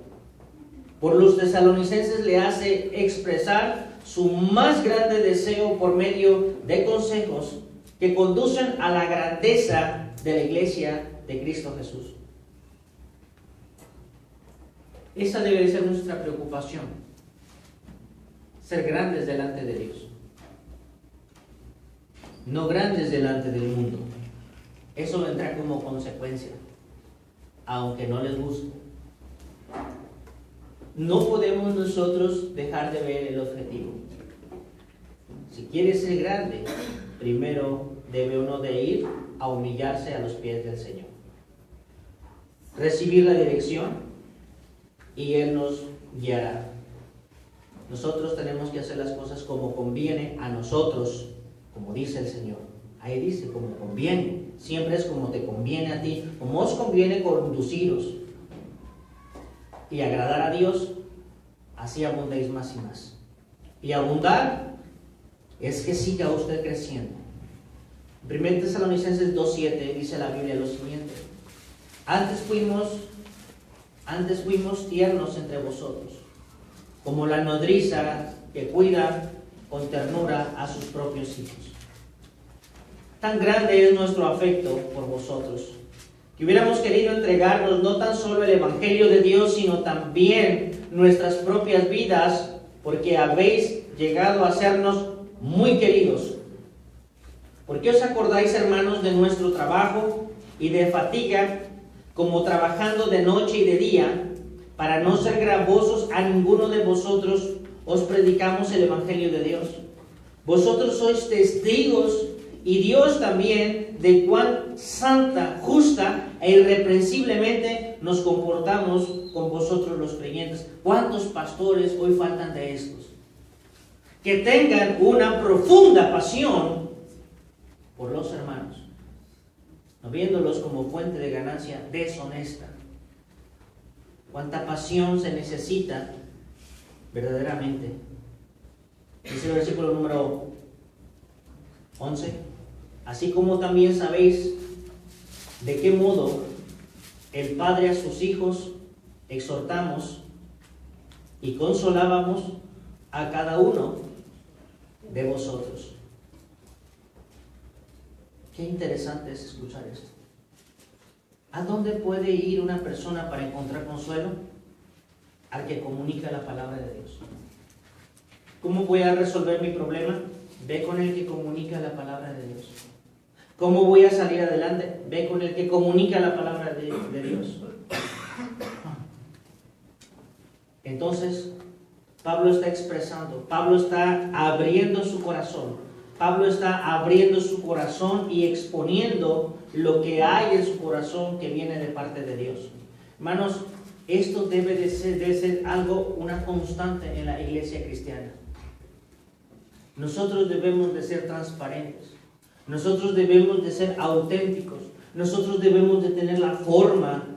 por los tesalonicenses le hace expresar su más grande deseo por medio de consejos que conducen a la grandeza de la iglesia de Cristo Jesús. Esa debe ser nuestra preocupación, ser grandes delante de Dios. no grandes delante del mundo. Eso vendrá como consecuencia, aunque no les guste. No podemos nosotros dejar de ver el objetivo. Si quiere ser grande, primero debe uno de ir a humillarse a los pies del Señor, recibir la dirección y Él nos guiará. Nosotros tenemos que hacer las cosas como conviene a nosotros, como dice el Señor. Ahí dice, como conviene. Siempre es como te conviene a ti, como os conviene conduciros y agradar a Dios, así abundéis más y más. Y abundar es que siga usted creciendo. En 1 Tesalonicenses 2:7 dice la Biblia lo siguiente: antes fuimos tiernos entre vosotros, como la nodriza que cuida con ternura a sus propios hijos. Tan grande es nuestro afecto por vosotros, que hubiéramos querido entregarnos no tan solo el Evangelio de Dios, sino también nuestras propias vidas, porque habéis llegado a sernos muy queridos. ¿Por qué os acordáis, hermanos, de nuestro trabajo y de fatiga, como trabajando de noche y de día, para no ser gravosos a ninguno de vosotros, os predicamos el Evangelio de Dios? Vosotros sois testigos, y Dios también, de cuán santa, justa e irreprensiblemente nos comportamos con vosotros los creyentes. ¿Cuántos pastores hoy faltan de estos? Que tengan una profunda pasión por los hermanos, no viéndolos como fuente de ganancia deshonesta. ¿Cuánta pasión se necesita verdaderamente? Dice el versículo número 11: así como también sabéis de qué modo el Padre a sus hijos exhortamos y consolábamos a cada uno de vosotros. Qué interesante es escuchar esto. ¿A dónde puede ir una persona para encontrar consuelo? Al que comunica la palabra de Dios. ¿Cómo voy a resolver mi problema? Ve con el que comunica la palabra de Dios. ¿Cómo voy a salir adelante? Ve con el que comunica la palabra de Dios. Entonces, Pablo está expresando, Pablo está abriendo su corazón. Pablo está abriendo su corazón y exponiendo lo que hay en su corazón que viene de parte de Dios. Hermanos, esto debe de ser algo, una constante en la iglesia cristiana. Nosotros debemos de ser transparentes. Nosotros debemos de ser auténticos. Nosotros debemos de tener la forma.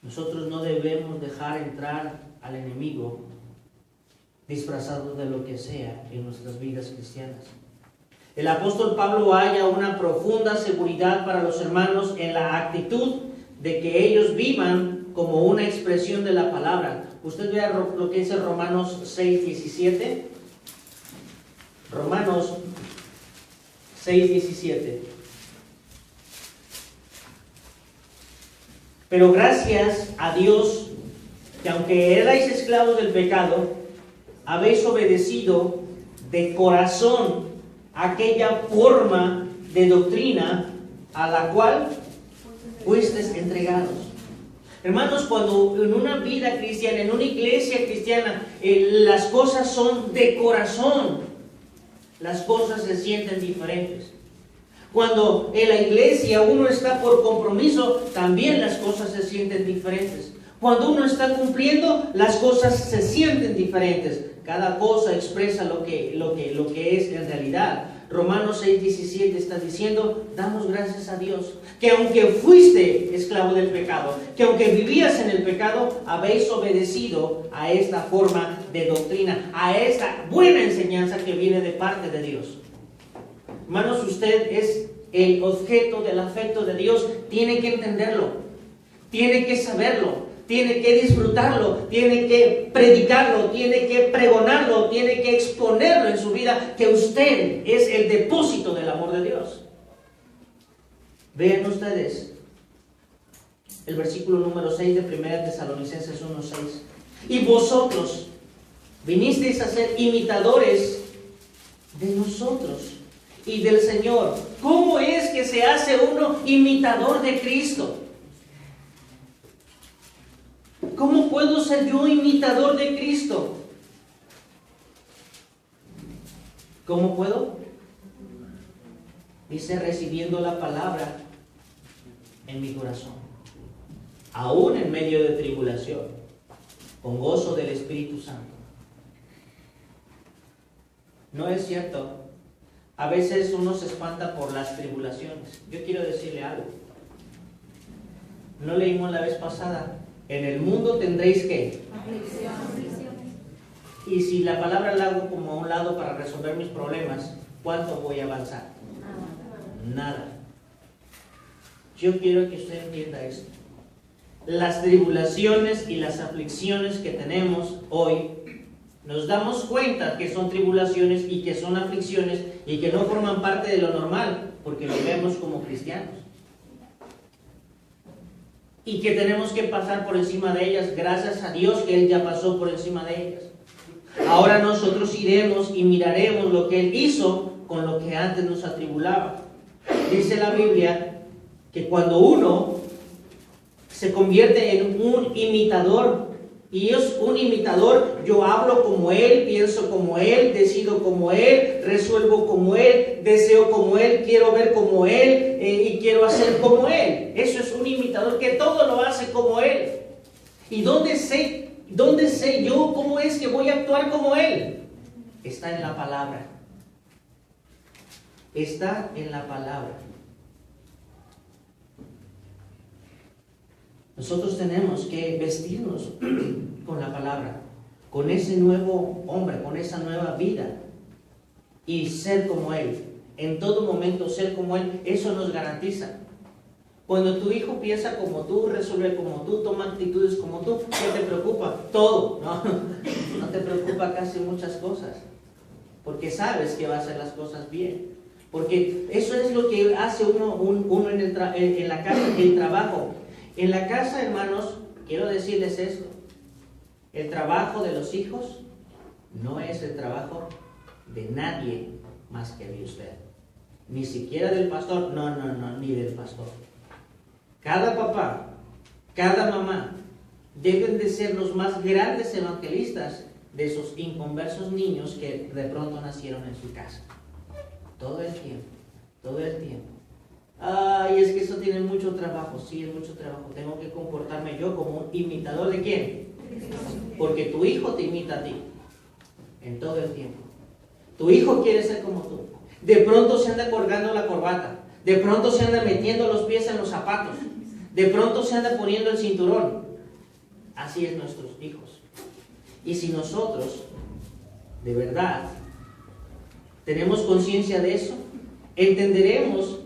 Nosotros no debemos dejar entrar al enemigo disfrazado de lo que sea en nuestras vidas cristianas. El apóstol Pablo halla una profunda seguridad para los hermanos en la actitud de que ellos vivan como una expresión de la palabra. Usted vea lo que dice Romanos 6:17. Romanos 6:17. Pero gracias a Dios, que aunque erais esclavos del pecado, habéis obedecido de corazón aquella forma de doctrina a la cual fuisteis entregados. Hermanos, cuando en una vida cristiana, en una iglesia cristiana, las cosas son de corazón, las cosas se sienten diferentes. Cuando en la iglesia uno está por compromiso, también las cosas se sienten diferentes. Cuando uno está cumpliendo, las cosas se sienten diferentes. Cada cosa expresa lo que es en realidad. Romanos 6:17 está diciendo, damos gracias a Dios, que aunque fuiste esclavo del pecado, que aunque vivías en el pecado, habéis obedecido a esta forma de doctrina, a esta buena enseñanza que viene de parte de Dios. Hermanos, usted es el objeto del afecto de Dios. Tiene que entenderlo, tiene que saberlo, tiene que disfrutarlo, tiene que predicarlo, tiene que pregonarlo, tiene que exponerlo en su vida, que usted es el depósito del amor de Dios. Vean ustedes el versículo número 6 de 1 Tesalonicenses 1:6. Y vosotros vinisteis a ser imitadores de nosotros y del Señor. ¿Cómo es que se hace uno imitador de Cristo? ¿Cómo puedo ser yo imitador de Cristo? ¿Cómo puedo? Dice, recibiendo la palabra en mi corazón, aún en medio de tribulación, con gozo del Espíritu Santo. ¿No es cierto? A veces uno se espanta por las tribulaciones. Yo quiero decirle algo. ¿No leímos la vez pasada? En el mundo tendréis ¿qué? Y si la palabra la hago como a un lado para resolver mis problemas, ¿cuánto voy a avanzar? Nada. Yo quiero que usted entienda esto. Las tribulaciones y las aflicciones que tenemos hoy, nos damos cuenta que son tribulaciones y que son aflicciones y que no forman parte de lo normal, porque lo vemos como cristianos. Y que tenemos que pasar por encima de ellas, gracias a Dios que Él ya pasó por encima de ellas. Ahora nosotros iremos y miraremos lo que Él hizo con lo que antes nos atribulaba. Dice la Biblia que cuando uno se convierte en un imitador, y es un imitador, yo hablo como Él, pienso como Él, decido como Él, resuelvo como Él, deseo como Él, quiero ver como Él y quiero hacer como Él. Eso es un imitador que todo lo hace como Él. ¿Y dónde sé yo cómo es que voy a actuar como Él? Está en la palabra. Está en la palabra. Nosotros tenemos que vestirnos con la palabra, con ese nuevo hombre, con esa nueva vida y ser como Él. En todo momento ser como Él, eso nos garantiza. Cuando tu hijo piensa como tú, resuelve como tú, toma actitudes como tú, ¿qué te preocupa? Todo, ¿no? No te preocupa casi muchas cosas, porque sabes que va a hacer las cosas bien. Porque eso es lo que hace uno en la casa, el trabajo. En la casa, hermanos, quiero decirles esto. El trabajo de los hijos no es el trabajo de nadie más que de usted. Ni siquiera del pastor, no, ni del pastor. Cada papá, cada mamá deben de ser los más grandes evangelistas de esos inconversos niños que de pronto nacieron en su casa. Todo el tiempo, todo el tiempo. Ay, es que eso tiene mucho trabajo. Sí, es mucho trabajo. Tengo que comportarme yo como un imitador de ¿quién? Porque tu hijo te imita a ti en todo el tiempo. Tu hijo quiere ser como tú. De pronto se anda colgando la corbata. De pronto se anda metiendo los pies en los zapatos. De pronto se anda poniendo el cinturón. Así es nuestros hijos. Y si nosotros, de verdad, tenemos conciencia de eso, entenderemos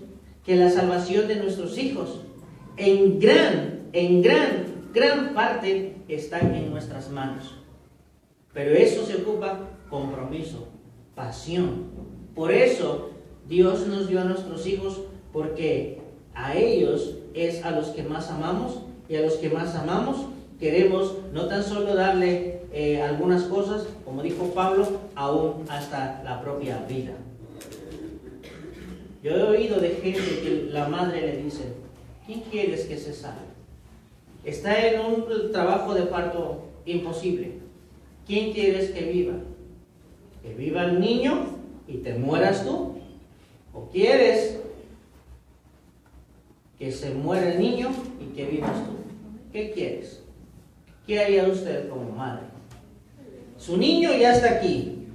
que la salvación de nuestros hijos en gran parte está en nuestras manos. Pero eso se ocupa compromiso, pasión. Por eso Dios nos dio a nuestros hijos, porque a ellos es a los que más amamos, y a los que más amamos queremos no tan solo darle algunas cosas, como dijo Pablo, aún hasta la propia vida. Yo he oído de gente que la madre le dice: ¿quién quieres que se salve? Está en un trabajo de parto imposible. ¿Quién quieres que viva? ¿Que viva el niño y te mueras tú? ¿O quieres que se muera el niño y que vivas tú? ¿Qué quieres? ¿Qué haría usted como madre? Su niño ya está aquí,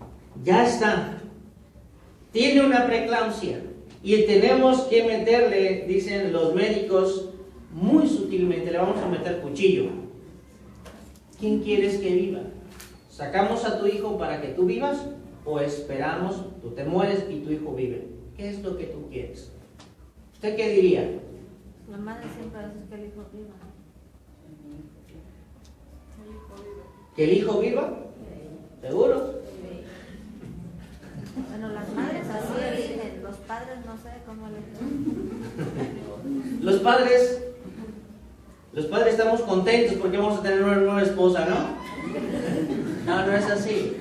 ya está. Tiene una preeclampsia. Y tenemos que meterle, dicen los médicos, muy sutilmente, le vamos a meter cuchillo. ¿Quién quieres que viva? ¿Sacamos a tu hijo para que tú vivas? ¿O esperamos, tú te mueres y tu hijo vive? ¿Qué es lo que tú quieres? ¿Usted qué diría? La madre siempre hace que el hijo viva. ¿Que el hijo viva? ¿Seguro? Bueno, las madres así eligen, los padres no sé cómo eligen. Los padres estamos contentos porque vamos a tener una nueva esposa, ¿no? No es así.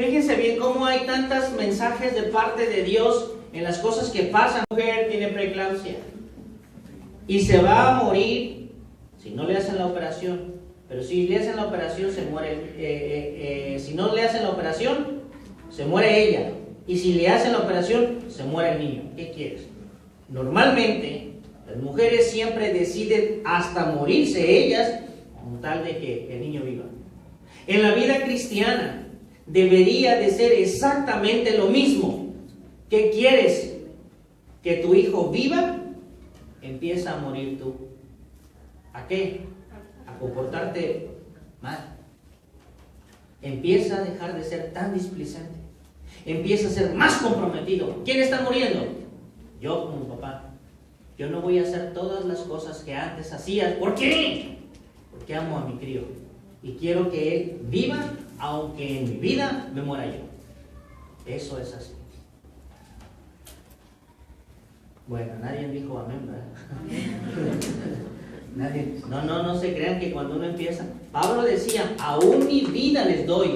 Fíjense bien cómo hay tantos mensajes de parte de Dios en las cosas que pasan. La mujer tiene preeclampsia y se va a morir si no le hacen la operación. Pero si le hacen la operación, se muere. Si no le hacen la operación, se muere ella. Y si le hacen la operación, se muere el niño. ¿Qué quieres? Normalmente, las mujeres siempre deciden hasta morirse ellas con tal de que el niño viva. En la vida cristiana debería de ser exactamente lo mismo. ¿Qué quieres? ¿Que tu hijo viva? Empieza a morir tú. ¿A qué? A comportarte mal. Empieza a dejar de ser tan displicente. Empieza a ser más comprometido. ¿Quién está muriendo? Yo como papá. Yo no voy a hacer todas las cosas que antes hacía. ¿Por qué? Porque amo a mi crío y quiero que él viva, aunque en mi vida me muera yo. Eso es así. Bueno, nadie dijo amén, ¿verdad? Nadie. No se crean que cuando uno empieza. Pablo decía, aún mi vida les doy.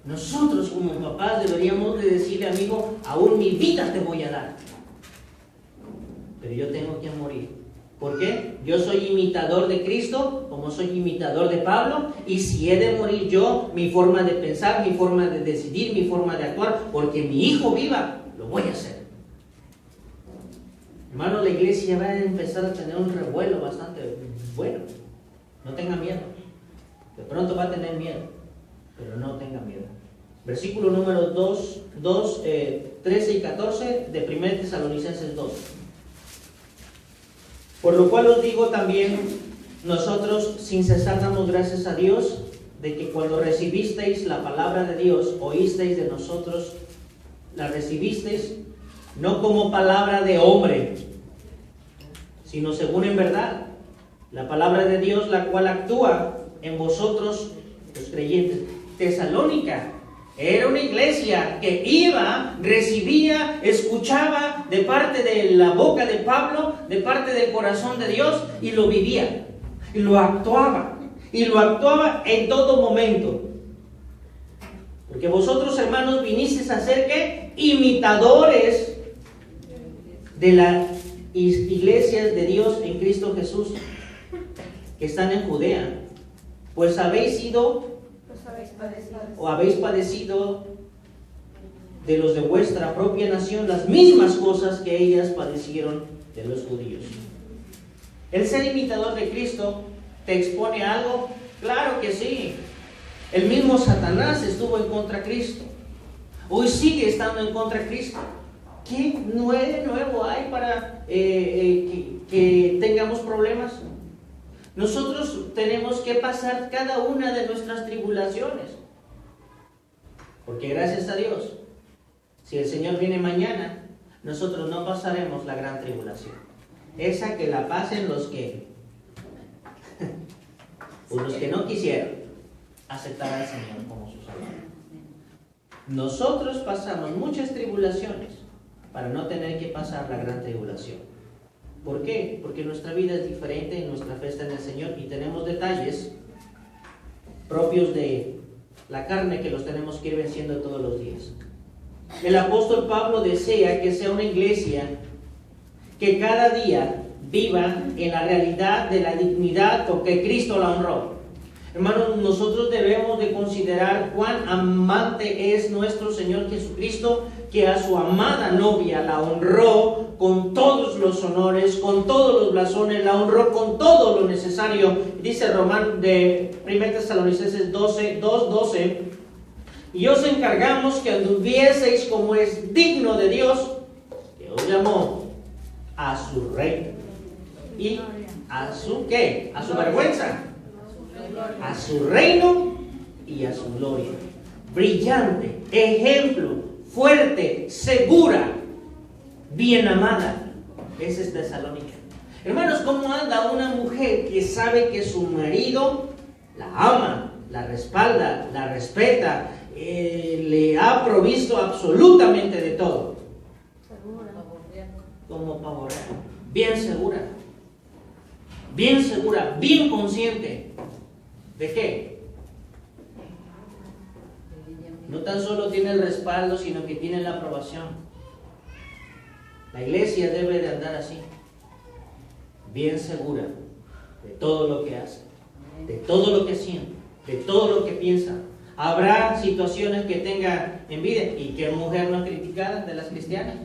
Nosotros como papás deberíamos de decirle, amigo, aún mi vida te voy a dar. Pero yo tengo que morir. ¿Por qué? Yo soy imitador de Cristo, como soy imitador de Pablo, y si he de morir yo, mi forma de pensar, mi forma de decidir, mi forma de actuar, porque mi hijo viva, lo voy a hacer. Hermano, la iglesia va a empezar a tener un revuelo bastante bueno. No tenga miedo. De pronto va a tener miedo, pero no tenga miedo. Versículo número 13 y 14 de 1 Tesalonicenses 2. Por lo cual os digo también, nosotros sin cesar damos gracias a Dios, de que cuando recibisteis la palabra de Dios, oísteis de nosotros, la recibisteis, no como palabra de hombre, sino según en verdad, la palabra de Dios, la cual actúa en vosotros, los creyentes. Tesalónica era una iglesia que iba, recibía, escuchaba de parte de la boca de Pablo, de parte del corazón de Dios, y lo vivía, y lo actuaba en todo momento. Porque vosotros, hermanos, vinisteis a ser ¿qué? Imitadores de las iglesias de Dios en Cristo Jesús, que están en Judea, pues habéis padecido de los de vuestra propia nación las mismas cosas que ellas padecieron de los judíos. ¿El ser imitador de Cristo te expone a algo? Claro que sí. El mismo Satanás estuvo en contra de Cristo. Hoy sigue estando en contra de Cristo. ¿Qué nuevo hay para que tengamos problemas? Nosotros tenemos que pasar cada una de nuestras tribulaciones. Porque gracias a Dios, si el Señor viene mañana, nosotros no pasaremos la gran tribulación. Esa que la pasen los que no quisieron aceptar al Señor como su Salvador. Nosotros pasamos muchas tribulaciones para no tener que pasar la gran tribulación. ¿Por qué? Porque nuestra vida es diferente, nuestra fe está en el Señor y tenemos detalles propios de la carne que los tenemos que ir venciendo todos los días. El apóstol Pablo desea que sea una iglesia que cada día viva en la realidad de la dignidad con que Cristo la honró. Hermanos, nosotros debemos de considerar cuán amante es nuestro Señor Jesucristo, que a su amada novia la honró con todos los honores, con todos los blasones, la honró con todo lo necesario. Dice Román de 1 Tesalonicenses 2:12, y os encargamos que anduvieseis como es digno de Dios, que os llamó a su reino y a su ¿qué? A su vergüenza, a su reino y a su gloria. Brillante, ejemplo, fuerte, segura, bien amada. Esa es Tesalónica. Hermanos, ¿cómo anda una mujer que sabe que su marido la ama, la respalda, la respeta, le ha provisto absolutamente de todo? Como pavo real. Bien segura, bien consciente. ¿De qué? no tan solo tiene el respaldo, sino que tiene la aprobación. La iglesia debe de andar así, bien segura de todo lo que hace, de todo lo que siente, de todo lo que piensa. Habrá situaciones que tenga envidia. ¿Y qué mujer no es criticada de las cristianas?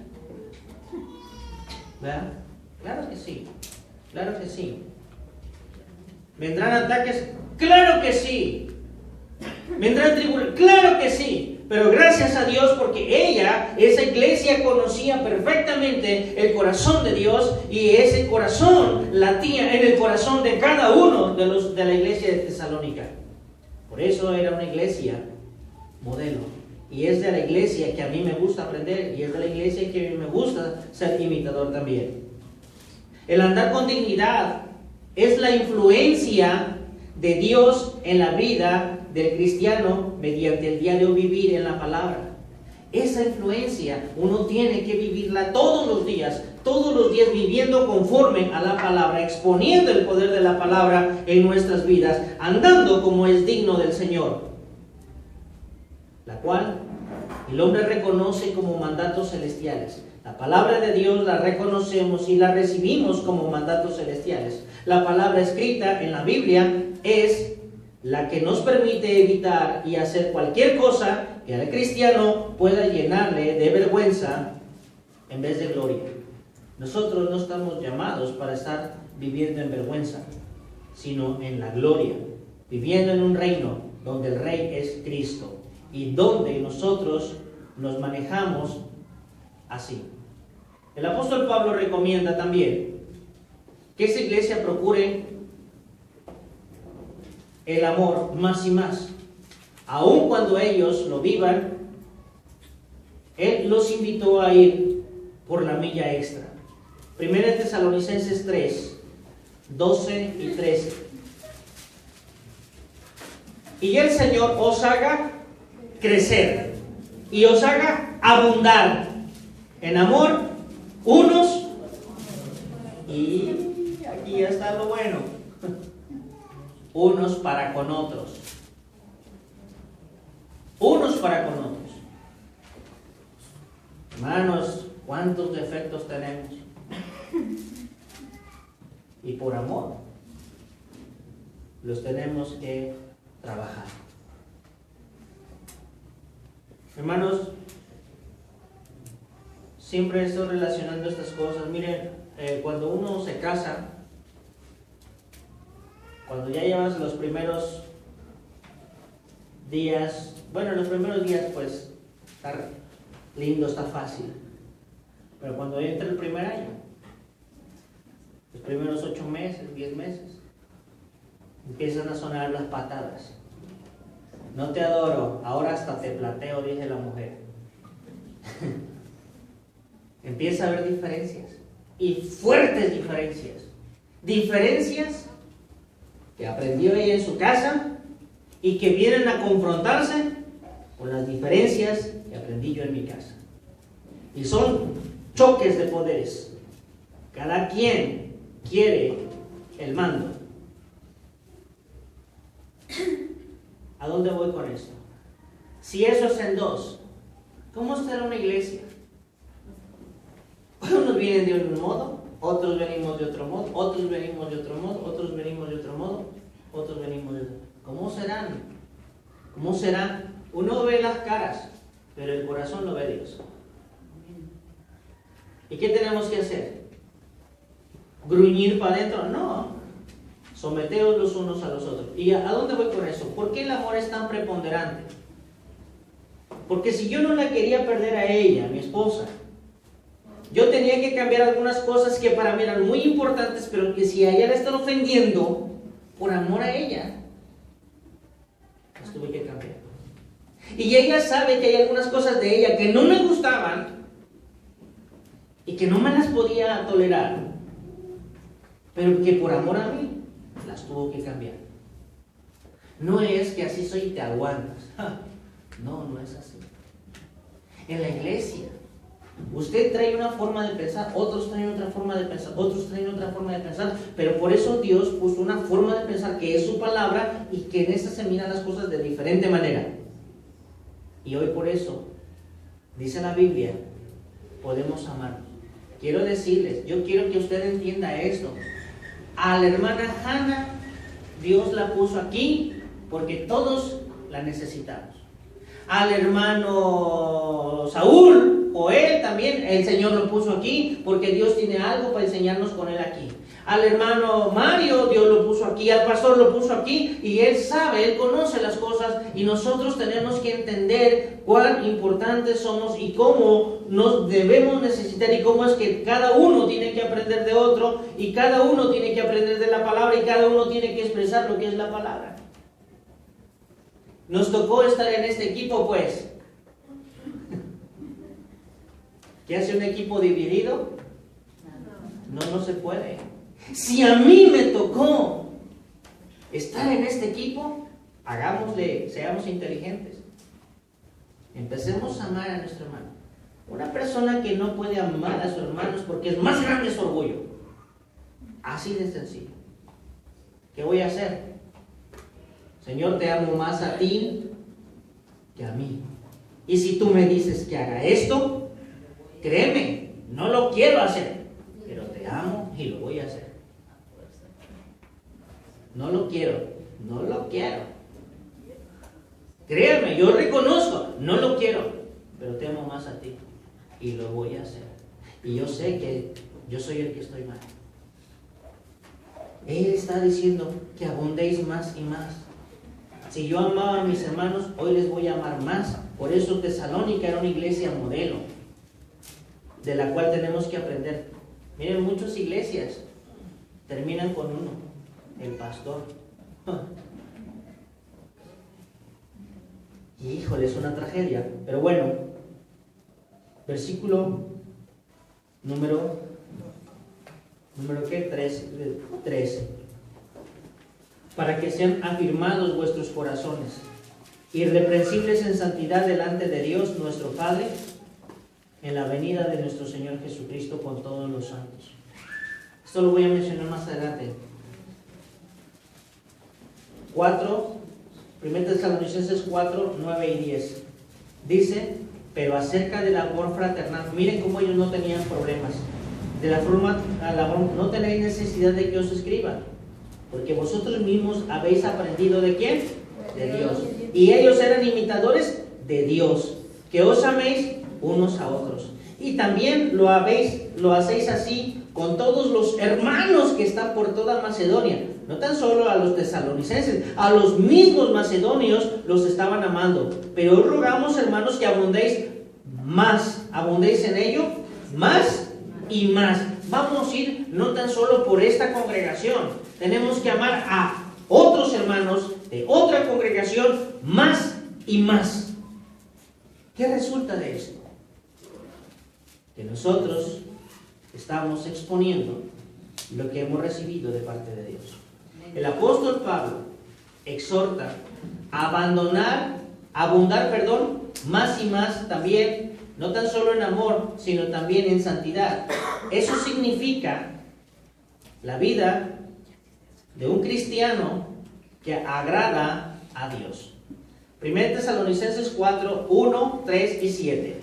¿Verdad? Claro que sí, claro que sí. ¿Vendrán ataques? Claro que sí. ¿Vendrán tribulaciones? Claro que sí. Pero gracias a Dios, porque esa iglesia conocía perfectamente el corazón de Dios, y ese corazón latía en el corazón de cada uno de la iglesia de Tesalónica. Por eso era una iglesia modelo. Y es de la iglesia que a mí me gusta aprender, y es de la iglesia que a mí me gusta ser imitador también. El andar con dignidad es la influencia de Dios en la vida del cristiano mediante el diario vivir en la palabra. Esa influencia uno tiene que vivirla todos los días viviendo conforme a la palabra, exponiendo el poder de la palabra en nuestras vidas, andando como es digno del Señor, la cual el hombre reconoce como mandatos celestiales. La palabra de Dios la reconocemos y la recibimos como mandatos celestiales. La palabra escrita en la Biblia es la que nos permite evitar y hacer cualquier cosa que al cristiano pueda llenarle de vergüenza en vez de gloria. Nosotros no estamos llamados para estar viviendo en vergüenza, sino en la gloria, viviendo en un reino donde el Rey es Cristo y donde nosotros nos manejamos así. El apóstol Pablo recomienda también que esa iglesia procure el amor más y más. Aun cuando ellos lo vivan, él los invitó a ir por la milla extra. 1 Tesalonicenses 3, 12 y 13. Y el Señor os haga crecer y os haga abundar en amor unos, y aquí está lo bueno, unos para con otros. Unos para con otros. Hermanos, ¿cuántos defectos tenemos? Y por amor los tenemos que trabajar. Hermanos, siempre estoy relacionando estas cosas. Miren, cuando uno se casa, cuando ya llevas los primeros días, los primeros días pues está lindo, está fácil. Pero cuando entra el primer año, los primeros 8 meses, 10 meses, empiezan a sonar las patadas. No te adoro, ahora hasta te plateo, dice la mujer. Empieza a haber diferencias, y fuertes diferencias. Diferencias que aprendió ella en su casa y que vienen a confrontarse con las diferencias que aprendí yo en mi casa. Y son choques de poderes. Cada quien quiere el mando. ¿A dónde voy con esto? Si eso es en dos, ¿cómo estará una iglesia? Unos vienen de un modo, otros venimos de otro modo, otros venimos de otro modo, otros venimos de otro modo, otros venimos de otro. ¿Cómo serán? ¿Cómo serán? Uno ve las caras, pero el corazón lo ve Dios. ¿Y qué tenemos que hacer? ¿Gruñir para adentro? No. Someteos los unos a los otros. ¿Y a dónde voy con eso? ¿Por qué el amor es tan preponderante? Porque si yo no la quería perder a ella, mi esposa, yo tenía que cambiar algunas cosas que para mí eran muy importantes, pero que si a ella le están ofendiendo, por amor a ella, las tuve que cambiar. Y ella sabe que hay algunas cosas de ella que no me gustaban y que no me las podía tolerar, pero que por amor a mí las tuvo que cambiar. No es que así soy y te aguantas. No, no es así. En la iglesia, usted trae una forma de pensar, otros traen otra forma de pensar, otros traen otra forma de pensar, pero por eso Dios puso una forma de pensar que es su palabra y que en esa se miran las cosas de diferente manera. Y hoy por eso, dice la Biblia, podemos amarnos. Quiero decirles, yo quiero que usted entienda esto. A la hermana Hannah, Dios la puso aquí porque todos la necesitamos. Al hermano Saúl, o él también, el Señor lo puso aquí porque Dios tiene algo para enseñarnos con él aquí. Al hermano Mario, Dios lo puso aquí, al pastor lo puso aquí, y él sabe, él conoce las cosas, y nosotros tenemos que entender cuán importantes somos y cómo nos debemos necesitar, y cómo es que cada uno tiene que aprender de otro, y cada uno tiene que aprender de la palabra, y cada uno tiene que expresar lo que es la palabra. Nos tocó estar en este equipo, pues. ¿Qué hace un equipo dividido? No se puede. Si a mí me tocó estar en este equipo, hagámosle, seamos inteligentes. Empecemos a amar a nuestro hermano. Una persona que no puede amar a sus hermanos porque es más grande su orgullo. Así de sencillo. ¿Qué voy a hacer? Señor, te amo más a ti que a mí. Y si tú me dices que haga esto, créeme, no lo quiero hacer, pero te amo y lo voy a hacer. No lo quiero. Créeme, yo reconozco, no lo quiero, pero te amo más a ti y lo voy a hacer. Y yo sé que yo soy el que estoy mal. Él está diciendo que abundéis más y más. Si yo amaba a mis hermanos, hoy les voy a amar más. Por eso Tesalónica era una iglesia modelo, de la cual tenemos que aprender. Miren, muchas iglesias terminan con uno, el pastor. Híjole, es una tragedia. Pero bueno, versículo número ¿qué? 13. Para que sean afirmados vuestros corazones, irreprensibles en santidad delante de Dios nuestro Padre, en la venida de nuestro Señor Jesucristo con todos los santos. Esto lo voy a mencionar más adelante. 1 Tesalonicenses 4, 9 y 10. Dice, pero acerca del amor fraternal, miren cómo ellos no tenían problemas. De la forma, no tenéis necesidad de que os escriba, porque vosotros mismos habéis aprendido ¿de quién? De Dios. Y ellos eran imitadores de Dios, que os améis unos a otros. Y también lo hacéis así con todos los hermanos que están por toda Macedonia. No tan solo a los tesalonicenses, a los mismos macedonios los estaban amando. Pero os rogamos, hermanos, que abundéis en ello, más y más. Vamos a ir no tan solo por esta congregación, tenemos que amar a otros hermanos de otra congregación más y más. ¿Qué resulta de esto? Que nosotros estamos exponiendo lo que hemos recibido de parte de Dios. El apóstol Pablo exhorta a abundar, más y más también, no tan solo en amor, sino también en santidad. Eso significa la vida de un cristiano que agrada a Dios. 1 Tesalonicenses 4, 1, 3 y 7.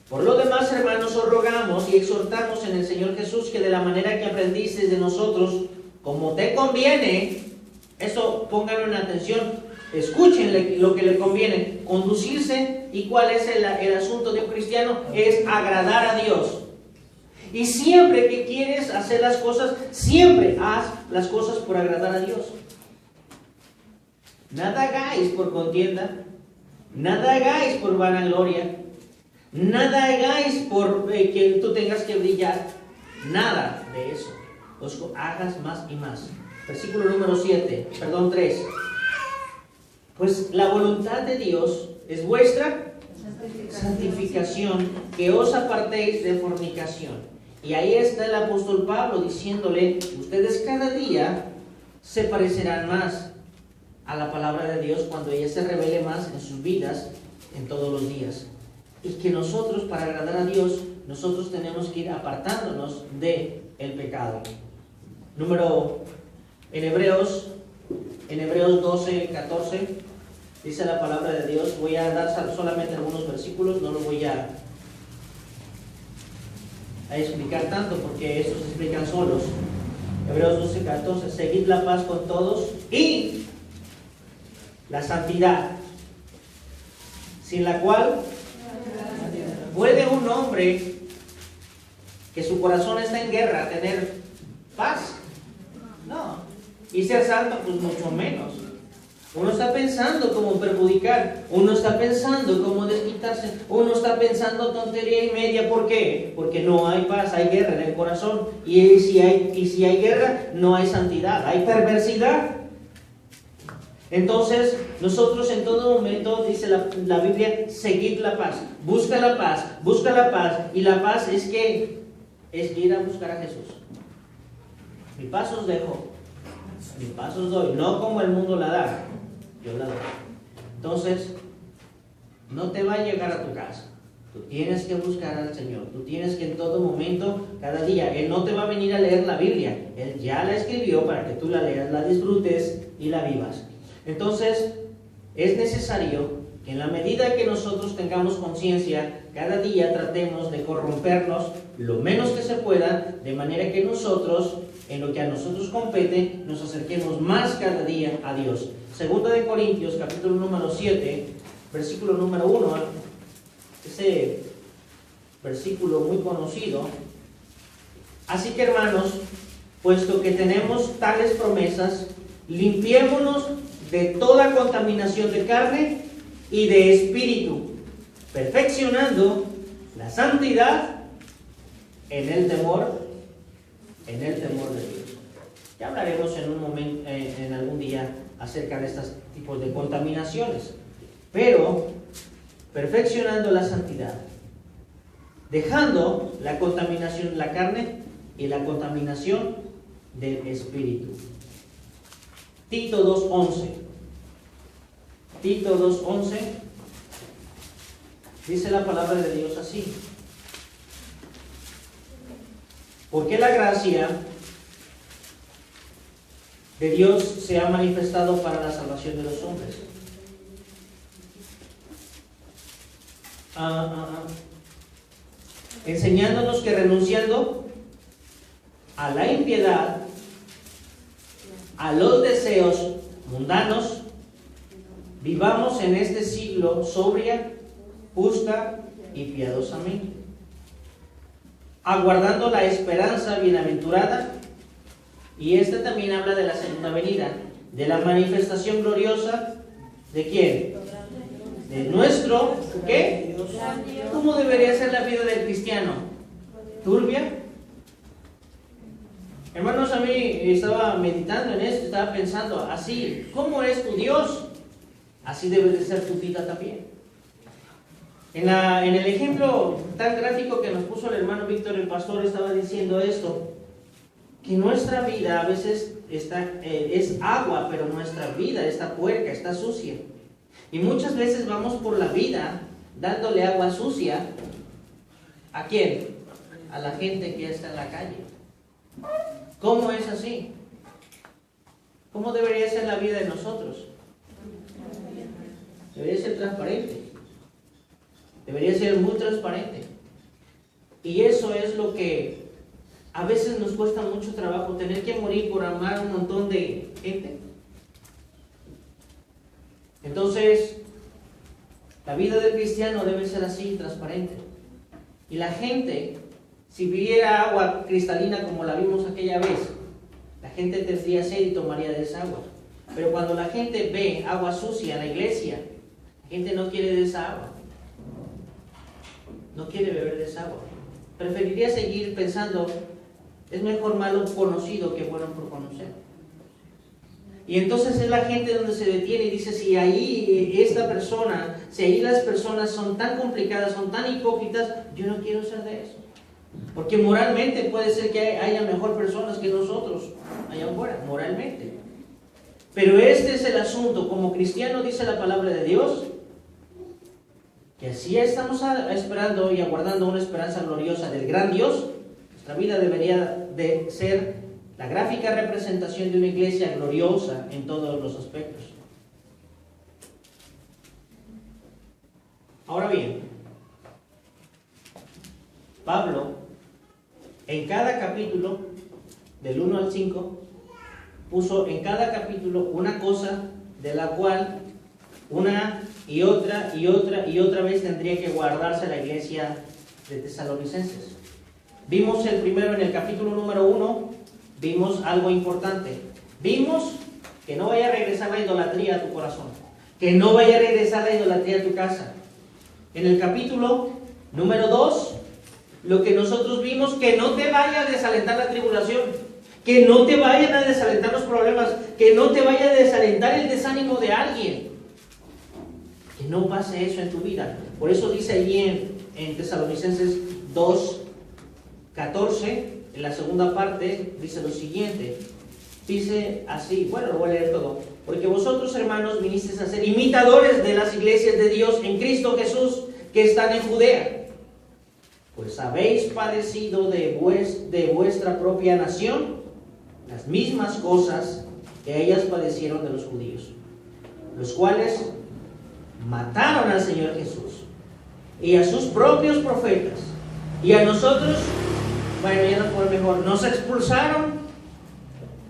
Por lo demás, hermanos, os rogamos y exhortamos en el Señor Jesús que de la manera que aprendiste de nosotros, como te conviene, eso pónganlo en atención, escuchen lo que le conviene, conducirse. ¿Y cuál es el asunto de un cristiano? Es agradar a Dios. Y siempre que quieres hacer las cosas, siempre haz las cosas por agradar a Dios. Nada hagáis por contienda, nada hagáis por vanagloria, nada hagáis por que tú tengas que brillar, nada de eso. Os hagas más y más. Versículo número 3. Pues la voluntad de Dios es vuestra santificación, que os apartéis de fornicación. Y ahí está el apóstol Pablo diciéndole, ustedes cada día se parecerán más a la palabra de Dios cuando ella se revele más en sus vidas en todos los días. Y que nosotros, para agradar a Dios, nosotros tenemos que ir apartándonos del pecado. En Hebreos 12, 14, Dice la palabra de Dios. Voy a dar solamente algunos versículos, no los voy a explicar tanto porque estos se explican solos. Hebreos 12:14, seguid la paz con todos y la santidad, sin la cual ¿puede un hombre que su corazón está en guerra tener paz? No. Y ser santo, pues mucho menos. Uno está pensando cómo perjudicar, uno está pensando cómo desquitarse, uno está pensando tontería y media. ¿Por qué? Porque no hay paz, hay guerra en el corazón. Y si hay guerra, no hay santidad, hay perversidad. Entonces, nosotros en todo momento, dice la Biblia, seguid la paz. Busca la paz, busca la paz. Y la paz es ir a buscar a Jesús. Mi paz os dejo, mi paz os doy, no como el mundo la da. Yo la doy. Entonces, no te va a llegar a tu casa. Tú tienes que buscar al Señor. Tú tienes que en todo momento, cada día. Él no te va a venir a leer la Biblia. Él ya la escribió para que tú la leas, la disfrutes y la vivas. Entonces, es necesario que en la medida que nosotros tengamos conciencia, cada día tratemos de corrompernos lo menos que se pueda, de manera que nosotros, en lo que a nosotros compete, nos acerquemos más cada día a Dios. Segunda de Corintios, capítulo número 7, versículo número 1, ese versículo muy conocido. Así que, hermanos, puesto que tenemos tales promesas, limpiémonos de toda contaminación de carne y de espíritu, perfeccionando la santidad en el temor de Dios. Ya hablaremos en un momento, en algún día, acerca de estos tipos de contaminaciones. Pero perfeccionando la santidad, dejando la contaminación de la carne y la contaminación del espíritu. Tito 2:11. Tito 2:11 dice la palabra de Dios así: porque la gracia de Dios se ha manifestado para la salvación de los hombres. Enseñándonos que renunciando a la impiedad, a los deseos mundanos, vivamos en este siglo sobria, justa y piadosamente, aguardando la esperanza bienaventurada. Y este también habla de la segunda venida, de la manifestación gloriosa ¿de quién? De nuestro, ¿qué? ¿Cómo debería ser la vida del cristiano? ¿Turbia? Hermanos, a mí estaba meditando en esto, estaba pensando así: ¿cómo es tu Dios? Así debe de ser tu vida también. En el ejemplo tan gráfico que nos puso el hermano Víctor, el pastor, estaba diciendo esto: que nuestra vida a veces es agua, pero nuestra vida está puerca, está sucia. Y muchas veces vamos por la vida dándole agua sucia. ¿A quién? A la gente que está en la calle. ¿Cómo es así? ¿Cómo debería ser la vida de nosotros? Debería ser transparente. Debería ser muy transparente. Y eso es lo que a veces nos cuesta mucho trabajo, tener que morir por amar a un montón de gente. Entonces, la vida del cristiano debe ser así, transparente. Y la gente, si viera agua cristalina como la vimos aquella vez, la gente tendría sed y tomaría de esa agua. Pero cuando la gente ve agua sucia en la iglesia, la gente no quiere de esa agua. No quiere beber de esa agua. Preferiría seguir pensando: es mejor malo conocido que bueno por conocer. Y entonces es la gente donde se detiene y dice: si ahí si ahí las personas son tan complicadas, son tan hipócritas, yo no quiero ser de eso. Porque moralmente puede ser que haya mejor personas que nosotros allá afuera, moralmente. Pero este es el asunto. Como cristiano, dice la palabra de Dios, que así estamos esperando y aguardando una esperanza gloriosa del gran Dios. Nuestra vida debería de ser la gráfica representación de una iglesia gloriosa en todos los aspectos. Ahora bien, Pablo, en cada capítulo, del 1 al 5, puso en cada capítulo una cosa de la cual una y otra y otra y otra vez tendría que guardarse la iglesia de Tesalonicenses. Vimos el primero en el capítulo número 1, vimos algo importante. Vimos que no vaya a regresar la idolatría a tu corazón, que no vaya a regresar la idolatría a tu casa. En el capítulo número 2, lo que nosotros vimos, que no te vaya a desalentar la tribulación, que no te vayan a desalentar los problemas, que no te vaya a desalentar el desánimo de alguien, que no pase eso en tu vida. Por eso dice allí en Tesalonicenses 2:14, en la segunda parte, dice lo siguiente. Dice así, bueno, lo voy a leer todo. Porque vosotros, hermanos, vinisteis a ser imitadores de las iglesias de Dios en Cristo Jesús que están en Judea. Pues habéis padecido de vuestra propia nación las mismas cosas que ellas padecieron de los judíos, los cuales mataron al Señor Jesús y a sus propios profetas, y a nosotros, bueno, ya no fue mejor, nos expulsaron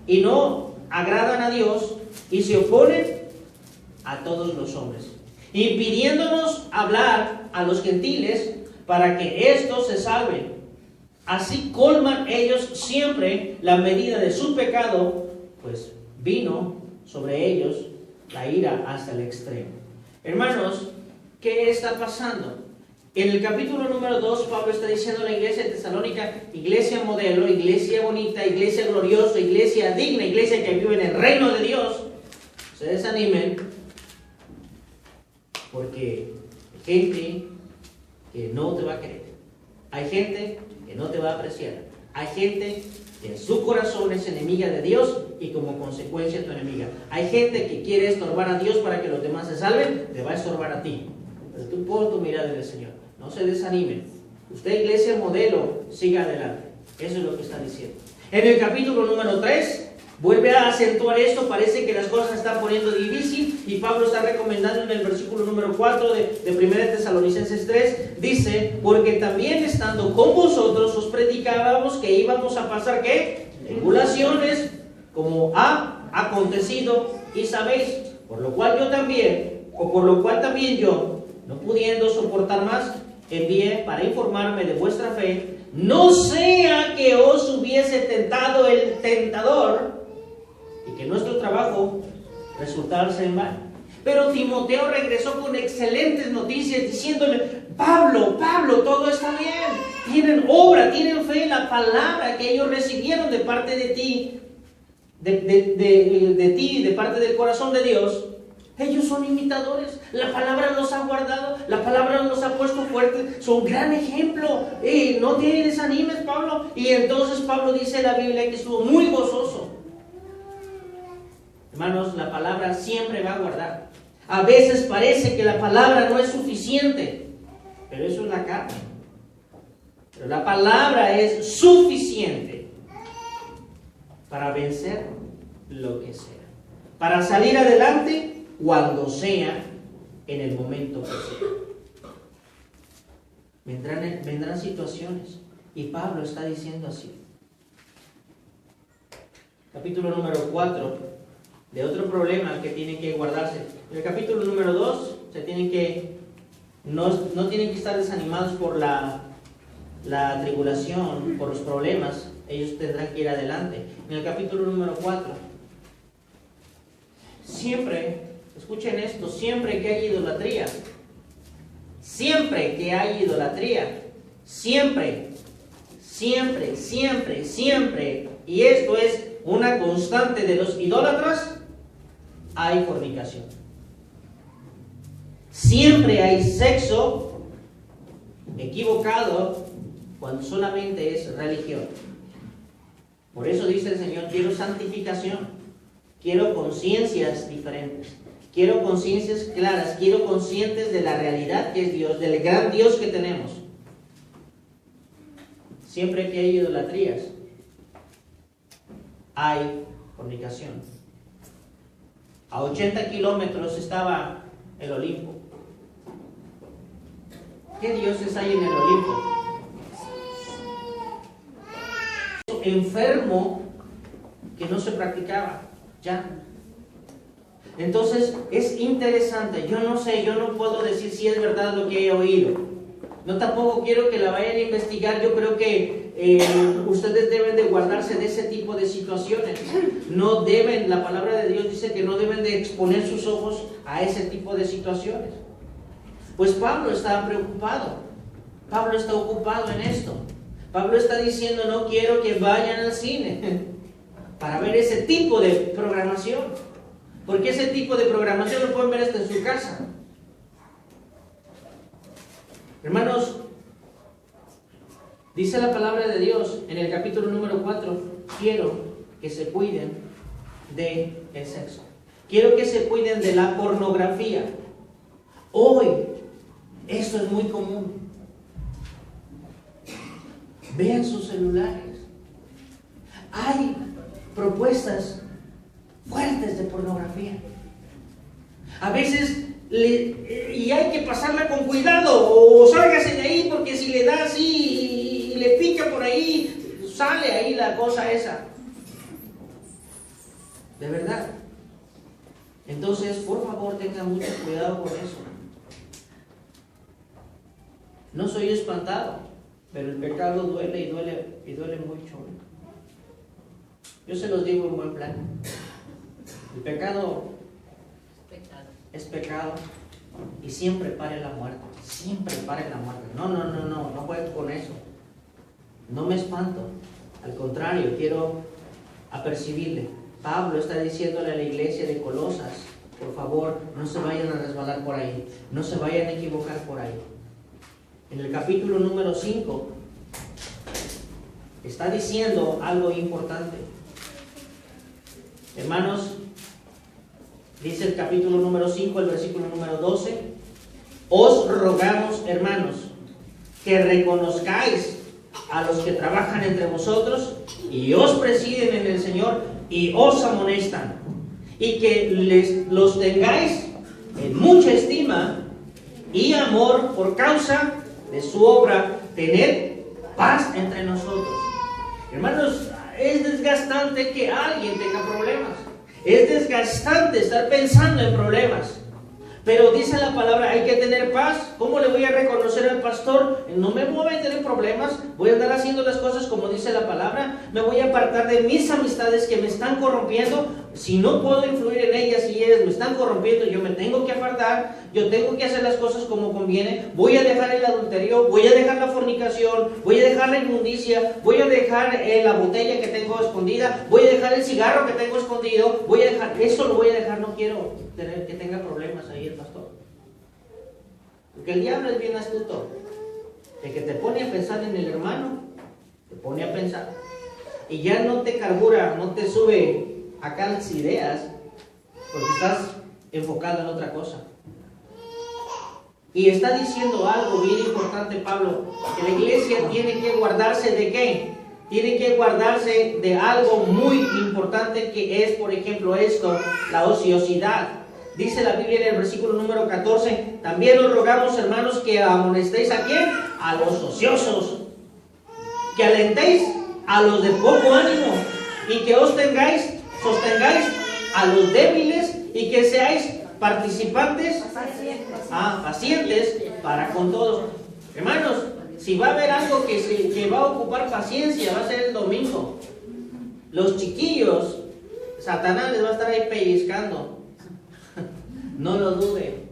y no agradan a Dios y se oponen a todos los hombres, impidiéndonos hablar a los gentiles para que éstos se salven. Así colman ellos siempre la medida de su pecado, pues vino sobre ellos la ira hasta el extremo. Hermanos, ¿qué está pasando? En el capítulo número 2, Pablo está diciendo a la iglesia de Tesalónica, iglesia modelo, iglesia bonita, iglesia gloriosa, iglesia digna, iglesia que vive en el reino de Dios. Se desanimen, porque hay gente que no te va a querer. Hay gente que no te va a apreciar. Hay gente que en su corazón es enemiga de Dios y como consecuencia tu enemiga. Hay gente que quiere estorbar a Dios para que los demás se salven, te va a estorbar a ti. Pero tú pon tu mirada en el Señor. No se desanimen. Usted, iglesia modelo, siga adelante. Eso es lo que está diciendo. En el capítulo número 3, vuelve a acentuar esto. Parece que las cosas se están poniendo difícil y Pablo está recomendando en el versículo número 4 de 1 Tesalonicenses 3, dice, porque también estando con vosotros os predicábamos que íbamos a pasar, ¿qué? Tribulaciones, como ha acontecido, y sabéis, por lo cual también yo, no pudiendo soportar más, envié para informarme de vuestra fe, no sea que os hubiese tentado el tentador y que nuestro trabajo resultase en vano. Pero Timoteo regresó con excelentes noticias diciéndole, Pablo, todo está bien, tienen obra, tienen fe en la palabra que ellos recibieron de parte de ti, de parte del corazón de Dios. Ellos son imitadores, la palabra los ha guardado, la palabra los ha puesto fuertes, son gran ejemplo. No te desanimes, Pablo. Y entonces Pablo dice en la Biblia que estuvo muy gozoso. Hermanos, la palabra siempre va a guardar. A veces parece que la palabra no es suficiente, pero eso es la carne. Pero la palabra es suficiente para vencer lo que sea, para salir adelante cuando sea, en el momento que sea. Vendrán situaciones, y Pablo está diciendo así. Capítulo número 4, de otro problema que tiene que guardarse. En el capítulo número 2, no tienen que estar desanimados por la tribulación, por los problemas. Ellos tendrán que ir adelante. En el capítulo número 4, siempre, escuchen esto, siempre que hay idolatría, siempre, y esto es una constante de los idólatras, hay fornicación. Siempre hay sexo equivocado cuando solamente es religión. Por eso dice el Señor, quiero santificación, quiero conciencias diferentes. Quiero conciencias claras, quiero conscientes de la realidad que es Dios, del gran Dios que tenemos. Siempre que hay idolatrías, hay fornicación. A 80 kilómetros estaba el Olimpo. ¿Qué dioses hay en el Olimpo? Enfermo que no se practicaba, ya. Entonces es interesante, yo no sé, yo no puedo decir si es verdad lo que he oído. No tampoco quiero que la vayan a investigar, yo creo que ustedes deben de guardarse de ese tipo de situaciones. No deben, la palabra de Dios dice que no deben de exponer sus ojos a ese tipo de situaciones. Pues Pablo estaba preocupado, Pablo está ocupado en esto. Pablo está diciendo, no quiero que vayan al cine para ver ese tipo de programación, porque ese tipo de programación lo pueden ver hasta en su casa. Hermanos, dice la palabra de Dios en el capítulo número 4, quiero que se cuiden del sexo. Quiero que se cuiden de la pornografía. Hoy, esto es muy común. Vean sus celulares. Hay propuestas fuertes de pornografía. A veces y hay que pasarla con cuidado, o sálgase de ahí, porque si le da así y le pica por ahí, sale ahí la cosa esa. De verdad. Entonces, por favor, tengan mucho cuidado con eso. No soy espantado, pero el pecado duele y duele mucho. Yo se los digo en buen plan. El pecado es pecado y siempre pare la muerte. Siempre pare la muerte. No juegues con eso. No me espanto. Al contrario, quiero apercibirle. Pablo está diciéndole a la iglesia de Colosas, por favor, no se vayan a resbalar por ahí. No se vayan a equivocar por ahí. En el capítulo número 5 está diciendo algo importante. Hermanos, dice el capítulo número 5, el versículo número 12, os rogamos, hermanos, que reconozcáis a los que trabajan entre vosotros y os presiden en el Señor y os amonestan, y que los tengáis en mucha estima y amor por causa de su obra. Tened paz entre nosotros. Hermanos, es desgastante que alguien tenga problemas. Es desgastante estar pensando en problemas. Pero dice la palabra, hay que tener paz. ¿Cómo le voy a reconocer al pastor? No me voy a meter en problemas. Voy a andar haciendo las cosas como dice la palabra. Me voy a apartar de mis amistades que me están corrompiendo. Si no puedo influir en ellas y ellas me están corrompiendo, yo me tengo que apartar. Yo tengo que hacer las cosas como conviene. Voy a dejar el adulterio, voy a dejar la fornicación, voy a dejar la inmundicia, voy a dejar la botella que tengo escondida, voy a dejar el cigarro que tengo escondido, voy a dejar, eso lo voy a dejar. No quiero que tenga problemas ahí el pastor. Porque el diablo es bien astuto. El que te pone a pensar en el hermano, te pone a pensar. Y ya no te carbura, no te sube acá las ideas, porque estás enfocado en otra cosa. Y está diciendo algo bien importante Pablo, que la iglesia tiene que guardarse ¿de qué? Tiene que guardarse de algo muy importante, que es, por ejemplo, esto, la ociosidad. Dice la Biblia en el versículo número 14, también os rogamos, hermanos, que amonestéis ¿a quién? A los ociosos, que alentéis a los de poco ánimo, y que sostengáis a los débiles, y que seáis participantes, pacientes para con todos. Hermanos, si va a haber algo que va a ocupar paciencia, va a ser el domingo. Los chiquillos, Satanás les va a estar ahí pellizcando. No lo dude.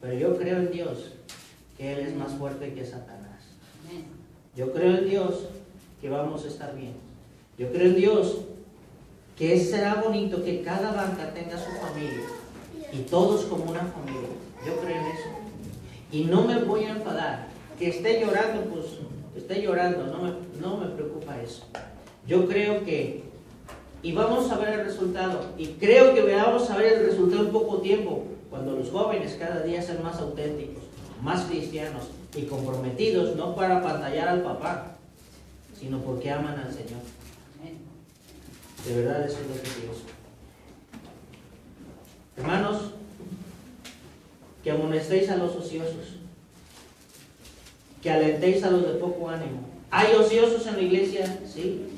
Pero yo creo en Dios, que Él es más fuerte que Satanás. Yo creo en Dios que vamos a estar bien. Yo creo en Dios que será bonito que cada banca tenga su familia y todos como una familia. Yo creo en eso. Y no me voy a enfadar. Que esté llorando, pues esté llorando. No me preocupa eso. Yo creo que, y vamos a ver el resultado, y creo que vamos a ver el resultado en poco tiempo, cuando los jóvenes cada día sean más auténticos, más cristianos y comprometidos, no para pantallar al papá, sino porque aman al Señor. De verdad, eso es lo que pienso. Hermanos, que amonestéis a los ociosos, que alentéis a los de poco ánimo. ¿Hay ociosos en la iglesia? Sí.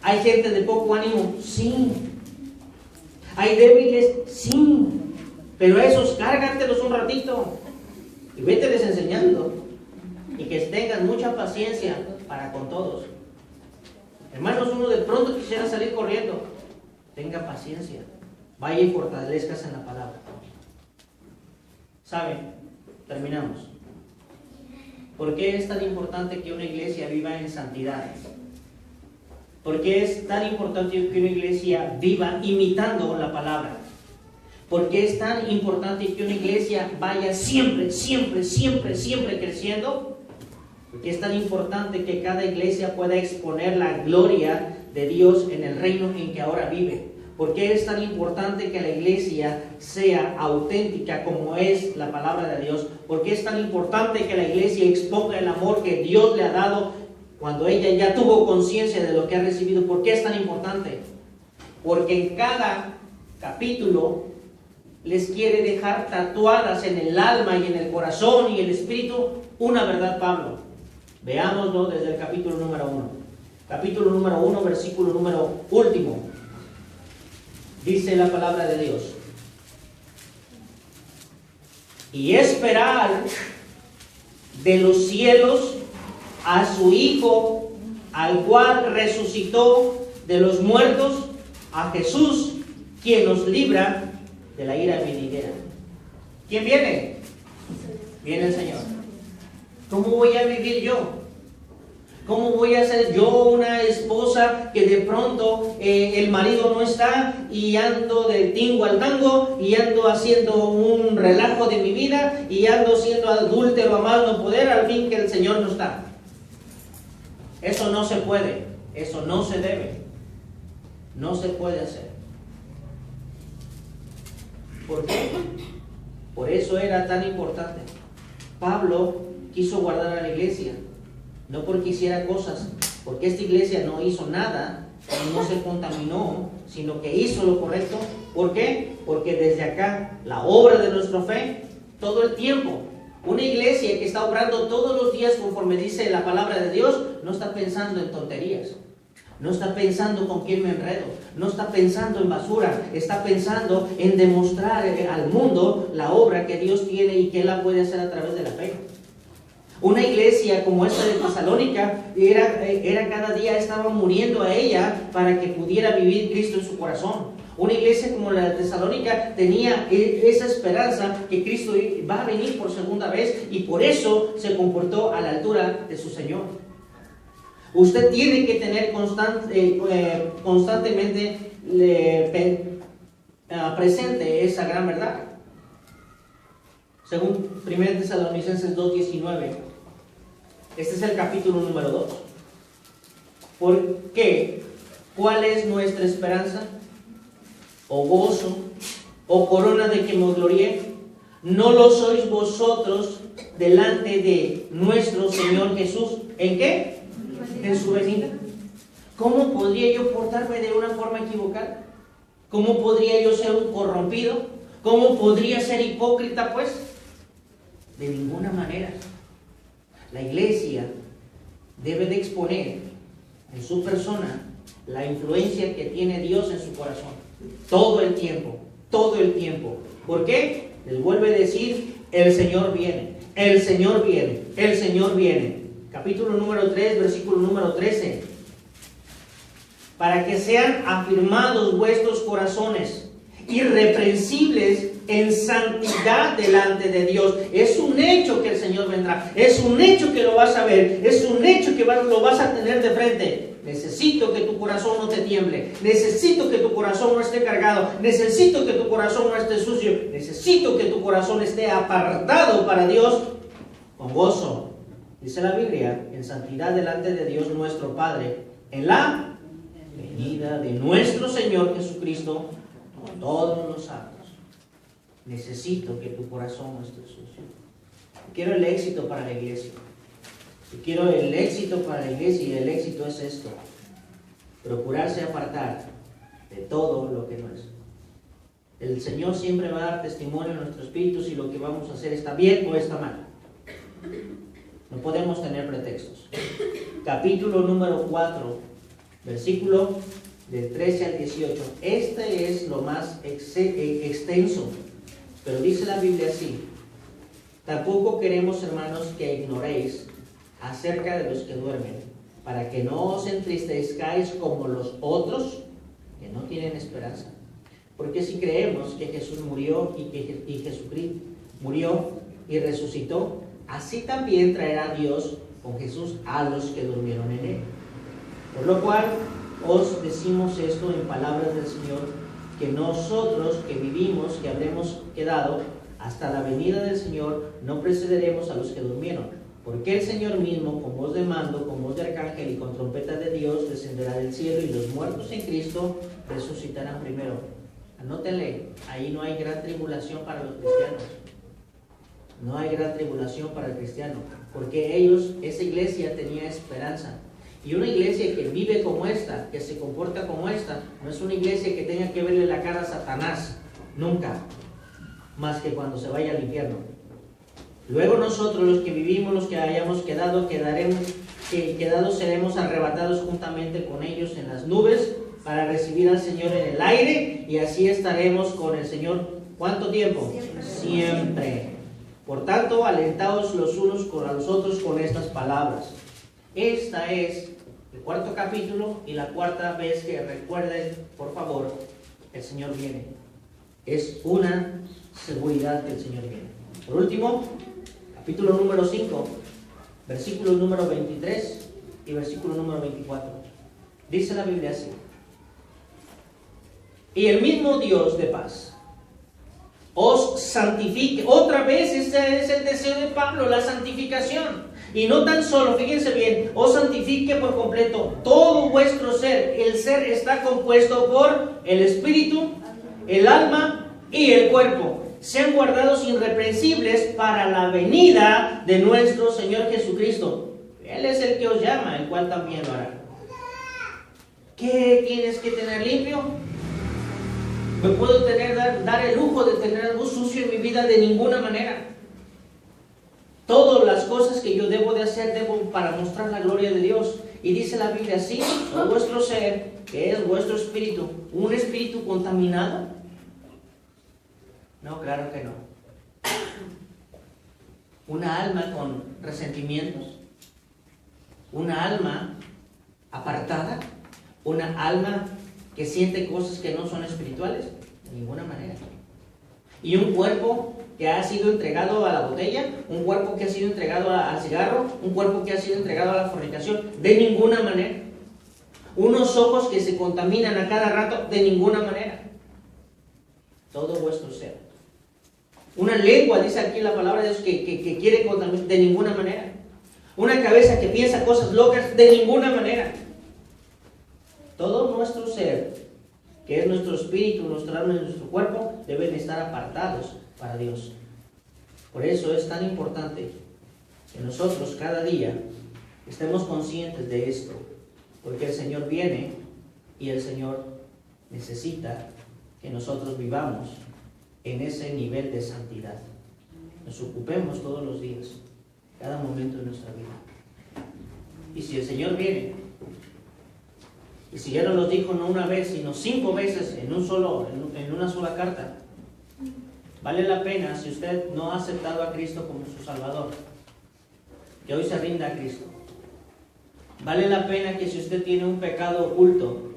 ¿Hay gente de poco ánimo? Sí. ¿Hay débiles? Sí. Pero a esos cárgatelos un ratito y vételes enseñando. Y que tengan mucha paciencia para con todos. Hermanos, uno de pronto quisiera salir corriendo. Tenga paciencia. Vaya y fortalezcas en la palabra. ¿Saben? Terminamos. ¿Por qué es tan importante que una iglesia viva en santidad? ¿Por qué es tan importante que una iglesia viva imitando la palabra? ¿Por qué es tan importante que una iglesia vaya siempre creciendo? Porque es tan importante que cada iglesia pueda exponer la gloria de Dios en el reino en que ahora vive. ¿Por qué es tan importante que la iglesia sea auténtica como es la palabra de Dios? ¿Por qué es tan importante que la iglesia exponga el amor que Dios le ha dado cuando ella ya tuvo conciencia de lo que ha recibido? ¿Por qué es tan importante? Porque en cada capítulo les quiere dejar tatuadas en el alma y en el corazón y el espíritu una verdad, Pablo. Veámoslo desde el capítulo número 1. Capítulo número 1, versículo número último. Dice la palabra de Dios: y esperar de los cielos a su Hijo, al cual resucitó de los muertos, a Jesús, quien nos libra de la ira venidera. ¿Quién viene? Viene el Señor. ¿Cómo voy a vivir yo? ¿Cómo voy a ser yo una esposa que de pronto el marido no está y ando de tingo al tango y ando haciendo un relajo de mi vida y ando siendo adúltero a más no poder al fin que el Señor no está? Eso no se puede, eso no se debe, no se puede hacer. ¿Por qué? Por eso era tan importante. Pablo quiso guardar a la iglesia, no porque hiciera cosas, porque esta iglesia no hizo nada, no se contaminó, sino que hizo lo correcto. ¿Por qué? Porque desde acá, la obra de nuestra fe, todo el tiempo, una iglesia que está obrando todos los días conforme dice la palabra de Dios, no está pensando en tonterías, no está pensando con quién me enredo, no está pensando en basura, está pensando en demostrar al mundo la obra que Dios tiene y que Él la puede hacer a través de la fe. Una iglesia como esta de Tesalónica era cada día estaba muriendo a ella para que pudiera vivir Cristo en su corazón. Una iglesia como la de Tesalónica tenía esa esperanza que Cristo va a venir por segunda vez y por eso se comportó a la altura de su Señor. Usted tiene que tener constantemente presente esa gran verdad. Según 1 Tesalonicenses 2:19, este es el capítulo número 2. ¿Por qué? ¿Cuál es nuestra esperanza? ¿O gozo? ¿O corona de que me glorié? ¿No lo sois vosotros delante de nuestro Señor Jesús? ¿En qué? En su venida. ¿Cómo podría yo portarme de una forma equivocada? ¿Cómo podría yo ser un corrompido? ¿Cómo podría ser hipócrita, pues? De ninguna manera. La iglesia debe de exponer en su persona la influencia que tiene Dios en su corazón. Todo el tiempo, todo el tiempo. ¿Por qué? Les vuelve a decir, el Señor viene, el Señor viene, el Señor viene. Capítulo número 3, versículo número 13. Para que sean afirmados vuestros corazones, irreprensibles en santidad delante de Dios. Es un hecho que el Señor vendrá, es un hecho que lo vas a ver, es un hecho que lo vas a tener de frente. Necesito que tu corazón no te tiemble, necesito que tu corazón no esté cargado, necesito que tu corazón no esté sucio, necesito que tu corazón esté apartado para Dios con gozo. Dice la Biblia, en santidad delante de Dios nuestro Padre, en la venida de nuestro Señor Jesucristo con todos los santos. Necesito que tu corazón no esté sucio. Quiero el éxito para la iglesia. Quiero el éxito para la iglesia y el éxito es esto: procurarse apartar de todo lo que no es. El Señor siempre va a dar testimonio en nuestro espíritu si lo que vamos a hacer está bien o está mal. No podemos tener pretextos. Capítulo número 4, versículo del 13 al 18. Este es lo más extenso, pero dice la Biblia así: tampoco queremos, hermanos, que ignoréis acerca de los que duermen, para que no os entristezcáis como los otros que no tienen esperanza. Porque si creemos que Jesús murió y Jesucristo murió y resucitó, así también traerá Dios con Jesús a los que durmieron en él. Por lo cual os decimos esto en palabras del Señor, que nosotros que vivimos, que habremos quedado hasta la venida del Señor, no precederemos a los que durmieron. Porque el Señor mismo, con voz de mando, con voz de arcángel y con trompeta de Dios, descenderá del cielo, y los muertos en Cristo resucitarán primero. Anótenle, ahí no hay gran tribulación para los cristianos. No hay gran tribulación para el cristiano, porque ellos, esa iglesia tenía esperanza. Y una iglesia que vive como esta, que se comporta como esta, no es una iglesia que tenga que verle la cara a Satanás, nunca, más que cuando se vaya al infierno. Luego nosotros, los que vivimos, los que hayamos quedado, quedados seremos arrebatados juntamente con ellos en las nubes para recibir al Señor en el aire, y así estaremos con el Señor. ¿Cuánto tiempo? Siempre. Por tanto, alentaos los unos a los otros con estas palabras. Esta es el cuarto capítulo y la cuarta vez que recuerden, por favor, el Señor viene. Es una seguridad que el Señor viene. Por último, capítulo número 5, versículo número 23 y versículo número 24. Dice la Biblia así: y el mismo Dios de paz os santifique. Otra vez, este es el deseo de Pablo, la santificación. Y no tan solo, fíjense bien, os santifique por completo todo vuestro ser. El ser está compuesto por el espíritu, el alma y el cuerpo. Sean guardados irreprensibles para la venida de nuestro Señor Jesucristo. Él es el que os llama, el cual también lo hará. ¿Qué tienes que tener limpio? ¿Me puedo dar el lujo de tener algo sucio en mi vida? De ninguna manera. Todas las cosas que yo debo de hacer, debo para mostrar la gloria de Dios. Y dice la Biblia así: ¿o vuestro ser, que es vuestro espíritu, un espíritu contaminado? No, claro que no. Una alma con resentimientos, una alma apartada, una alma que siente cosas que no son espirituales, de ninguna manera. Y un cuerpo que ha sido entregado a la botella, un cuerpo que ha sido entregado al cigarro, un cuerpo que ha sido entregado a la fornicación, de ninguna manera. Unos ojos que se contaminan a cada rato, de ninguna manera. Todo vuestro ser. Una lengua, dice aquí la palabra de Dios, que quiere contaminar, de ninguna manera. Una cabeza que piensa cosas locas, de ninguna manera. Todo nuestro ser, que es nuestro espíritu, nuestra alma y nuestro cuerpo, deben estar apartados para Dios. Por eso es tan importante que nosotros cada día estemos conscientes de esto, porque el Señor viene y el Señor necesita que nosotros vivamos en ese nivel de santidad. Nos ocupemos todos los días, cada momento de nuestra vida. Y si el Señor viene, y si ya nos lo dijo no una vez, sino 5 veces en una sola carta, vale la pena, si usted no ha aceptado a Cristo como su Salvador, que hoy se rinda a Cristo. Vale la pena que si usted tiene un pecado oculto,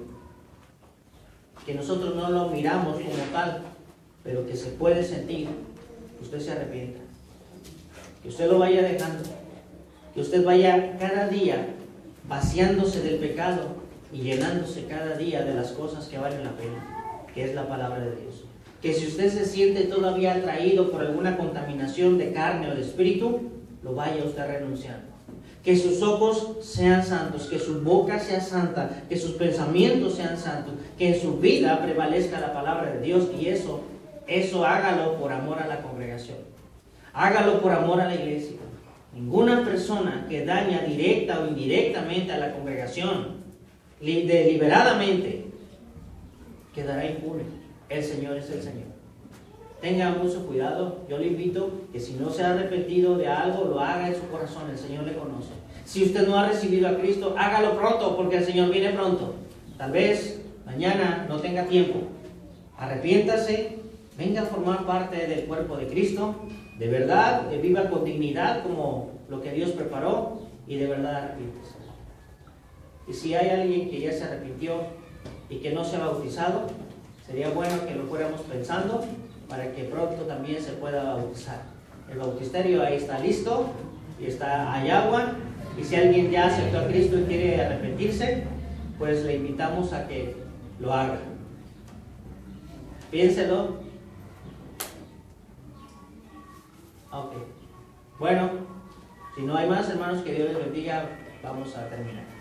que nosotros no lo miramos como tal, pero que se puede sentir, que usted se arrepienta, que usted lo vaya dejando, que usted vaya cada día vaciándose del pecado y llenándose cada día de las cosas que valen la pena, que es la palabra de Dios. Que si usted se siente todavía atraído por alguna contaminación de carne o de espíritu, lo vaya usted renunciando. Que sus ojos sean santos, que su boca sea santa, que sus pensamientos sean santos, que en su vida prevalezca la palabra de Dios, y eso hágalo por amor a la congregación. Hágalo por amor a la iglesia. Ninguna persona que daña directa o indirectamente a la congregación, deliberadamente, quedará impune. El Señor es el Señor. tenga mucho cuidado. Yo le invito que si no se ha arrepentido de algo, lo haga en su corazón, el Señor le conoce. Si usted no ha recibido a Cristo, hágalo pronto, porque el Señor viene pronto. Tal vez mañana no tenga tiempo. Arrepiéntase, venga a formar parte del cuerpo de Cristo, de verdad, viva con dignidad como lo que Dios preparó, y de verdad arrepiéntase. Y si hay alguien que ya se arrepintió y que no se ha bautizado, sería bueno que lo fuéramos pensando para que pronto también se pueda bautizar. El bautisterio ahí está listo y hay agua, y si alguien ya aceptó a Cristo y quiere arrepentirse, pues le invitamos a que lo haga. Piénselo. Ok. Bueno, si no hay más, hermanos, que Dios les bendiga. Vamos a terminar.